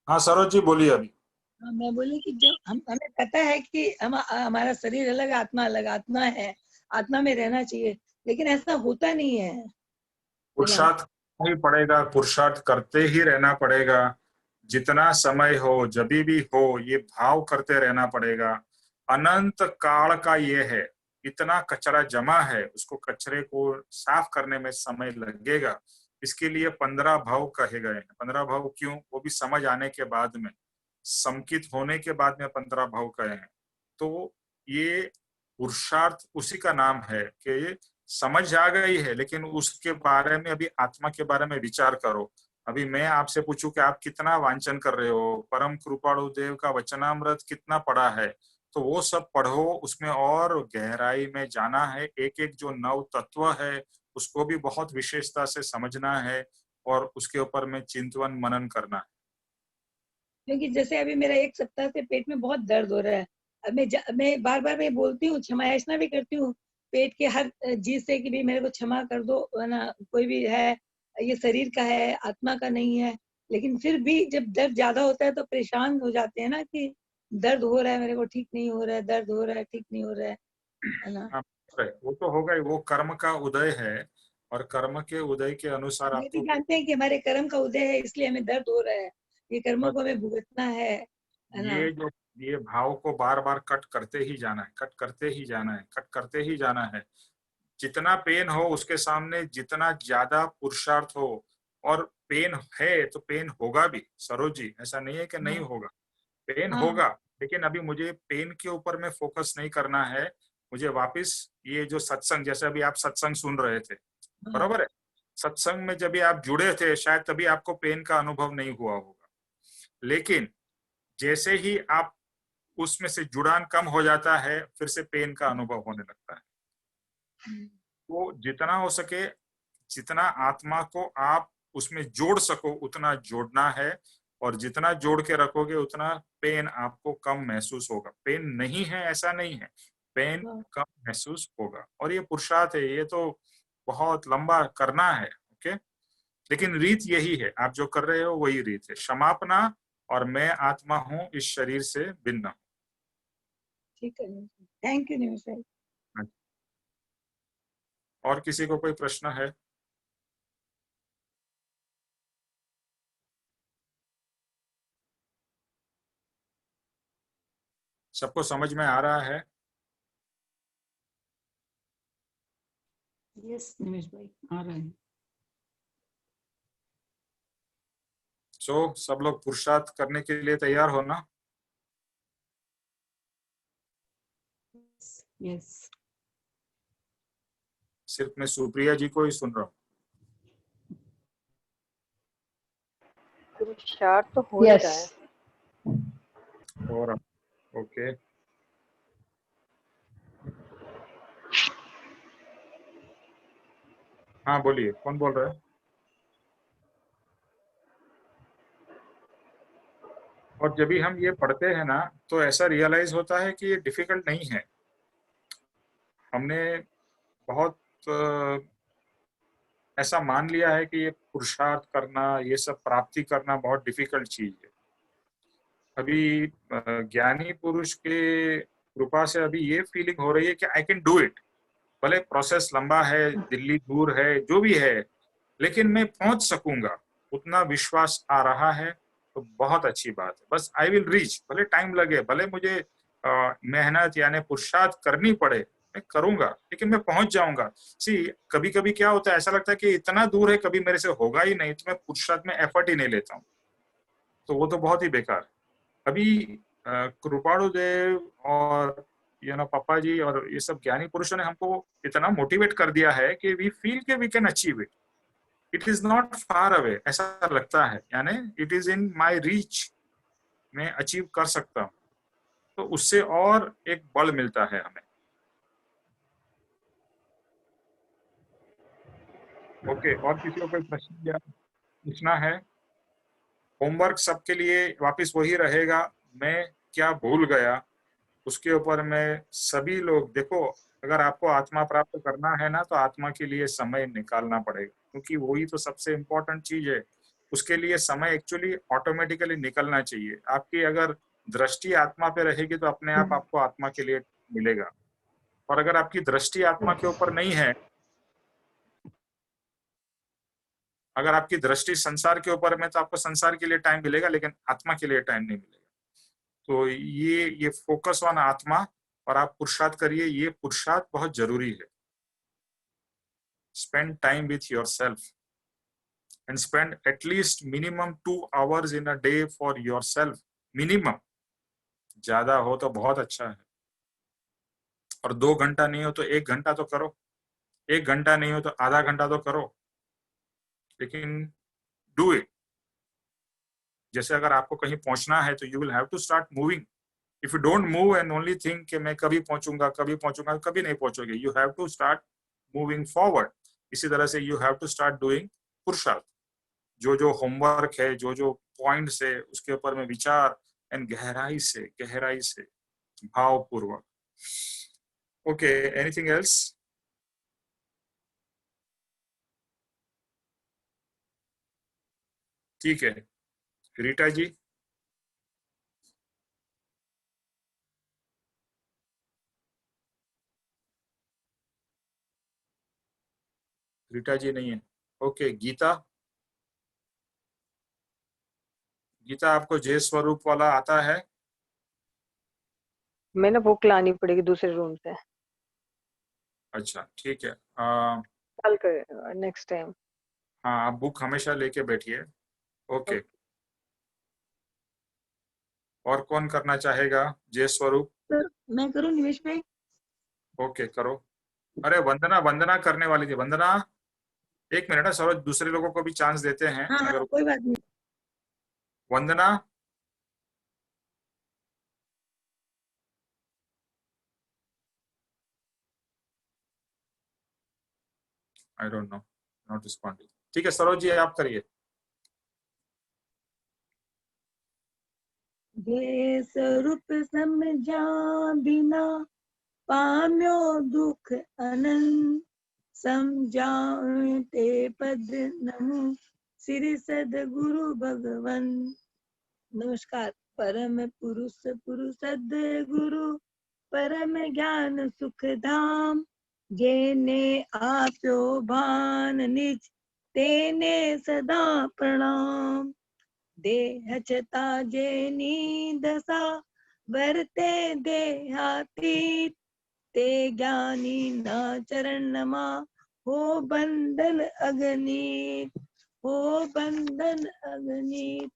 Speaker 1: हाँ सरोज जी बोलिए अभी।
Speaker 2: मैं बोली कि जब हमें पता है कि हमारा शरीर अलग, आत्मा अलग, आत्मा है, आत्मा में रहना चाहिए, लेकिन ऐसा होता नहीं है ना।
Speaker 1: पुरुषार्थ करना ही पड़ेगा, पुरुषार्थ करते ही रहना पड़ेगा। जितना समय हो, जब भी हो, ये भाव करते रहना पड़ेगा। अनंत काल का ये है, इतना कचरा जमा है, उसको कचरे को साफ करने में समय लगेगा। इसके लिए 15 भाव कहे गए हैं। 15 भाव क्यों? वो भी समझ आने के बाद में, संकित होने के बाद में 15 भाव कहे हैं। तो ये पुरुषार्थ उसी का नाम है कि समझ आ गई है, लेकिन उसके बारे में अभी आत्मा के बारे में विचार करो। अभी मैं आपसे पूछूं कि आप कितना वांचन कर रहे हो, परम कृपाणु देव का वचनामृत कितना पढ़ा है, तो वो सब पढ़ो, उसमें और गहराई में जाना है। एक एक जो नव तत्व है उसको भी बहुत विशेषता से समझना है और उसके ऊपर में चिंतन मनन करना है।
Speaker 2: क्योंकि जैसे अभी मेरा 1 सप्ताह से पेट में बहुत दर्द हो रहा है। अब मैं बार बार मैं बोलती हूँ, क्षमा याचना भी करती हूँ पेट के हर चीज से कि भाई मेरे को क्षमा कर दो, है ना, कोई भी है, ये शरीर का है, आत्मा का नहीं है। लेकिन फिर भी जब दर्द ज्यादा होता है तो परेशान हो जाते हैं ना कि दर्द हो रहा है, मेरे को ठीक नहीं हो रहा है, दर्द हो रहा है, ठीक नहीं हो रहा है ना।
Speaker 1: हाँ, वो तो होगा ही, वो कर्म का उदय है और कर्म के उदय के अनुसार
Speaker 2: ये भी
Speaker 1: आपको
Speaker 2: जानते हैं कि हमारे कर्म का उदय है, इसलिए हमें दर्द हो रहा है, ये कर्मों को हमें भुगतना है ना।
Speaker 1: ये जो ये भाव को बार बार कट करते ही जाना है, कट करते ही जाना है, कट करते ही जाना है। जितना पेन हो उसके सामने जितना ज्यादा पुरुषार्थ हो, और पेन है तो पेन होगा भी सरोज जी, ऐसा नहीं है कि नहीं
Speaker 2: हाँ
Speaker 1: होगा। पेन
Speaker 2: हाँ
Speaker 1: होगा, लेकिन अभी मुझे पेन के ऊपर में फोकस नहीं करना है। मुझे वापस ये जो सत्संग, जैसे अभी आप सत्संग सुन रहे थे,
Speaker 2: हाँ
Speaker 1: बरोबर है, सत्संग में जब भी आप जुड़े थे शायद तभी आपको पेन का अनुभव नहीं हुआ होगा, लेकिन जैसे ही आप उसमें से जुड़ान कम हो जाता है फिर से पेन का अनुभव होने लगता है। तो जितना हो सके, जितना आत्मा को आप उसमें जोड़ सको उतना जोड़ना है, और जितना जोड़ के रखोगे उतना पेन आपको कम महसूस होगा। पेन नहीं है ऐसा नहीं है, पेन
Speaker 2: हाँ।
Speaker 1: कम महसूस होगा, और ये पुरुषार्थ है, ये तो बहुत लंबा करना है। ओके, लेकिन रीत यही है, आप जो कर रहे हो वही रीत है, क्षमापना, और मैं आत्मा हूं इस शरीर से भिन्न
Speaker 2: ठीक है, थैंक यू निमिष भाई।
Speaker 1: हूं। और किसी को कोई प्रश्न है? सबको समझ में आ रहा है?
Speaker 2: यस निमिष भाई, आ रहा है।
Speaker 1: सो सब लोग पुरुषार्थ करने के लिए तैयार हो ना?
Speaker 2: यस।
Speaker 1: सिर्फ मैं सुप्रिया जी को ही सुन रहा हूँ।
Speaker 3: पुरुषार्थ तो हो ही रहा है।
Speaker 1: और ओके, हाँ बोलिए, कौन बोल रहा है? और जब भी हम ये पढ़ते हैं ना तो ऐसा रियलाइज होता है कि ये डिफिकल्ट नहीं है। हमने बहुत ऐसा मान लिया है कि ये पुरुषार्थ करना, ये सब प्राप्ति करना बहुत डिफिकल्ट चीज है। अभी ज्ञानी पुरुष के कृपा से अभी ये फीलिंग हो रही है कि आई कैन डू इट। भले प्रोसेस लंबा है, दिल्ली दूर है, जो भी है, लेकिन मैं पहुंच सकूंगा, उतना विश्वास आ रहा है। तो बहुत अच्छी बात है, बस आई विल रीच, भले टाइम लगे, भले मुझे मेहनत यानी पुरुषार्थ करनी पड़े, मैं करूंगा, लेकिन मैं पहुंच जाऊंगा। सी, कभी कभी क्या होता है, ऐसा लगता है कि इतना दूर है, कभी मेरे से होगा ही नहीं, तो मैं पुरुषार्थ में एफर्ट ही नहीं लेता हूँ, तो वो तो बहुत ही बेकार। अभी कृपाणु देव और पापा जी और ये सब ज्ञानी पुरुषों ने हमको इतना मोटिवेट कर दिया है कि वी फील के we can achieve it. It is not far away, ऐसा लगता है, यानी it is in my reach, मैं अचीव कर सकता हूँ। तो उससे और एक बल मिलता है हमें। ओके, और किसी को कोई प्रश्न या पूछना है? होमवर्क सबके लिए वापस वही रहेगा, मैं क्या भूल गया, उसके ऊपर में सभी लोग देखो। अगर आपको आत्मा प्राप्त करना है ना तो आत्मा के लिए समय निकालना पड़ेगा, क्योंकि वही तो सबसे इम्पोर्टेंट चीज है। उसके लिए समय एक्चुअली ऑटोमेटिकली निकलना चाहिए। आपकी अगर दृष्टि आत्मा पे रहेगी तो अपने आप आपको आत्मा के लिए मिलेगा। और अगर आपकी दृष्टि आत्मा के ऊपर नहीं है, अगर आपकी दृष्टि संसार के ऊपर में, तो आपको संसार के लिए टाइम मिलेगा लेकिन आत्मा के लिए टाइम नहीं मिलेगा। तो ये फोकस ऑन आत्मा और आप पुरुषार्थ करिए, ये पुरुषार्थ बहुत जरूरी है। Spend time with yourself and spend at least minimum 2 hours in a day for yourself. Minimum, ज्यादा हो तो बहुत अच्छा है। और 2 घंटा नहीं हो तो 1 घंटा तो करो, 1 घंटा नहीं हो तो आधा घंटा तो करो, लेकिन डू इट। जैसे अगर आपको कहीं पहुंचना है तो you will have to start moving. If you don't move and only think कि मैं कभी पहुंचूंगा कभी नहीं पहुंचोगे। You have to start moving forward. इसी तरह से you have to start doing पुरुषार्थ। जो जो होमवर्क है, जो जो पॉइंट्स है, उसके ऊपर में विचार एंड गहराई से भावपूर्वक। Okay, anything else? ठीक है, रीटा जी। रीटा जी नहीं है। ओके, गीता। गीता, आपको जय स्वरूप वाला आता है?
Speaker 3: मैं ना बुक लानी पड़ेगी दूसरे रूम से।
Speaker 1: अच्छा, ठीक है।
Speaker 3: कल कर नेक्स्ट टाइम।
Speaker 1: हाँ, आप बुक हमेशा लेके बैठिए। ओके। और कौन करना चाहेगा जय स्वरूप?
Speaker 2: सर मैं करूं निमेश भाई?
Speaker 1: ओके, करो। अरे वंदना, वंदना करने वाली थी। वंदना, 1 मिनट है सरोज, दूसरे लोगों को भी चांस देते हैं।
Speaker 2: हाँ हाँ
Speaker 1: अगर
Speaker 2: कोई बात नहीं।
Speaker 1: Vandana, I don't know, not responding. ठीक है सरोज जी, आप करिए।
Speaker 2: जय स्वरूप समझा बिना पाम्यो दुख अनंत, समझाते पद नमो श्री सदगुरु भगवन। नमस्कार। परम पुरुष पुरुष सदगुरु परम ज्ञान सुख धाम, जेने आप्यो भान निज तेने सदा प्रणाम। देह छता जेनी दशा वर्ते देहातीत, ते ज्ञानी ना चरण नमा हो बंधन अगणित, हो बंधन अगणित।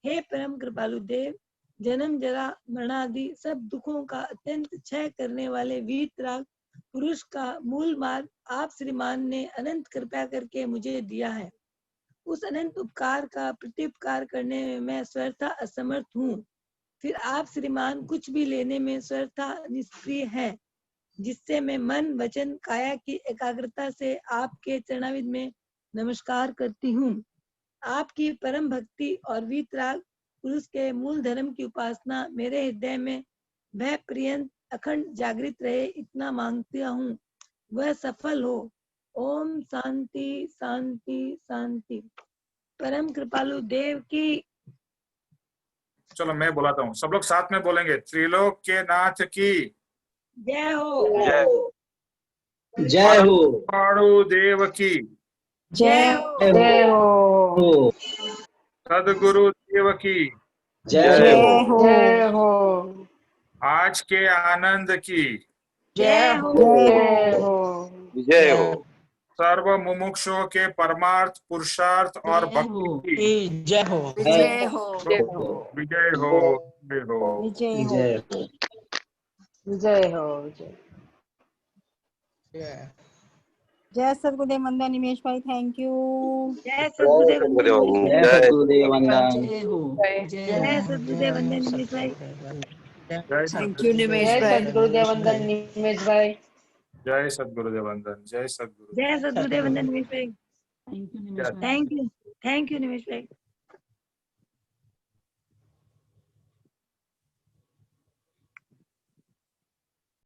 Speaker 2: हे परम कृपालु देव, जन्म जरा मरणादि सब दुखों का अत्यंत क्षय करने वाले वीतराग पुरुष का मूल मार्ग आप श्रीमान ने अनंत कृपा करके मुझे दिया है। उस अनंत उपकार का प्रत्युपकार करने में मैं स्वतः असमर्थ हूँ। फिर आप श्रीमान कुछ भी लेने में स्वतः निष्क्रिय है, जिससे मैं मन वचन काया की एकाग्रता से आपके चरणारविंद में नमस्कार करती हूँ। आपकी परम भक्ति और वीतराग पुरुष के मूल धर्म की उपासना मेरे हृदय में भय पर्यंत अखंड जागृत रहे, इतना मांगता हूँ, वह सफल हो। ओम शांति शांति शांति। परम कृपालु देव की।
Speaker 1: चलो मैं बुलाता हूँ, सब लोग साथ में बोलेंगे। त्रिलोक के नाथ की
Speaker 2: जय हो।
Speaker 4: जय हो।
Speaker 1: पाड़ु देव की
Speaker 2: जय हो।
Speaker 3: जय हो।
Speaker 1: सदगुरु देव की
Speaker 4: जय हो।
Speaker 3: जय हो।
Speaker 1: आज के आनंद की
Speaker 2: जय हो।
Speaker 3: जय हो।
Speaker 4: जय हो।
Speaker 1: सर्व मुमुक्षुओं के परमार्थ पुरुषार्थ और भक्ति की
Speaker 5: जय हो।
Speaker 4: जय
Speaker 3: हो।
Speaker 1: विजय हो। विजय हो।
Speaker 3: विजय हो।
Speaker 4: जय हो।
Speaker 3: विजय हो।
Speaker 6: जय सद्गुरुदेव वंदन निमेश भाई, थैंक यू।
Speaker 2: जय सद्गुरुदेव वंदन निमेश
Speaker 4: जय
Speaker 2: भाई।
Speaker 4: सद्गुरुदेव वंदन।
Speaker 5: जय हो।
Speaker 2: जय सद्गुरुदेव वंदन निमेश भाई।
Speaker 1: जय
Speaker 5: थैंक यू निमेश
Speaker 3: जय
Speaker 5: भाई।
Speaker 3: सद्गुरुदेव वंदन निमेश भाई।
Speaker 1: जय सद्गुरुदेव वंदन। जय सद्गुरु।
Speaker 2: जय सद्गुरुदेव वंदन निमेश भाई।
Speaker 5: थैंक यू निमेश भाई।
Speaker 2: थैंक यू निमेश भाई।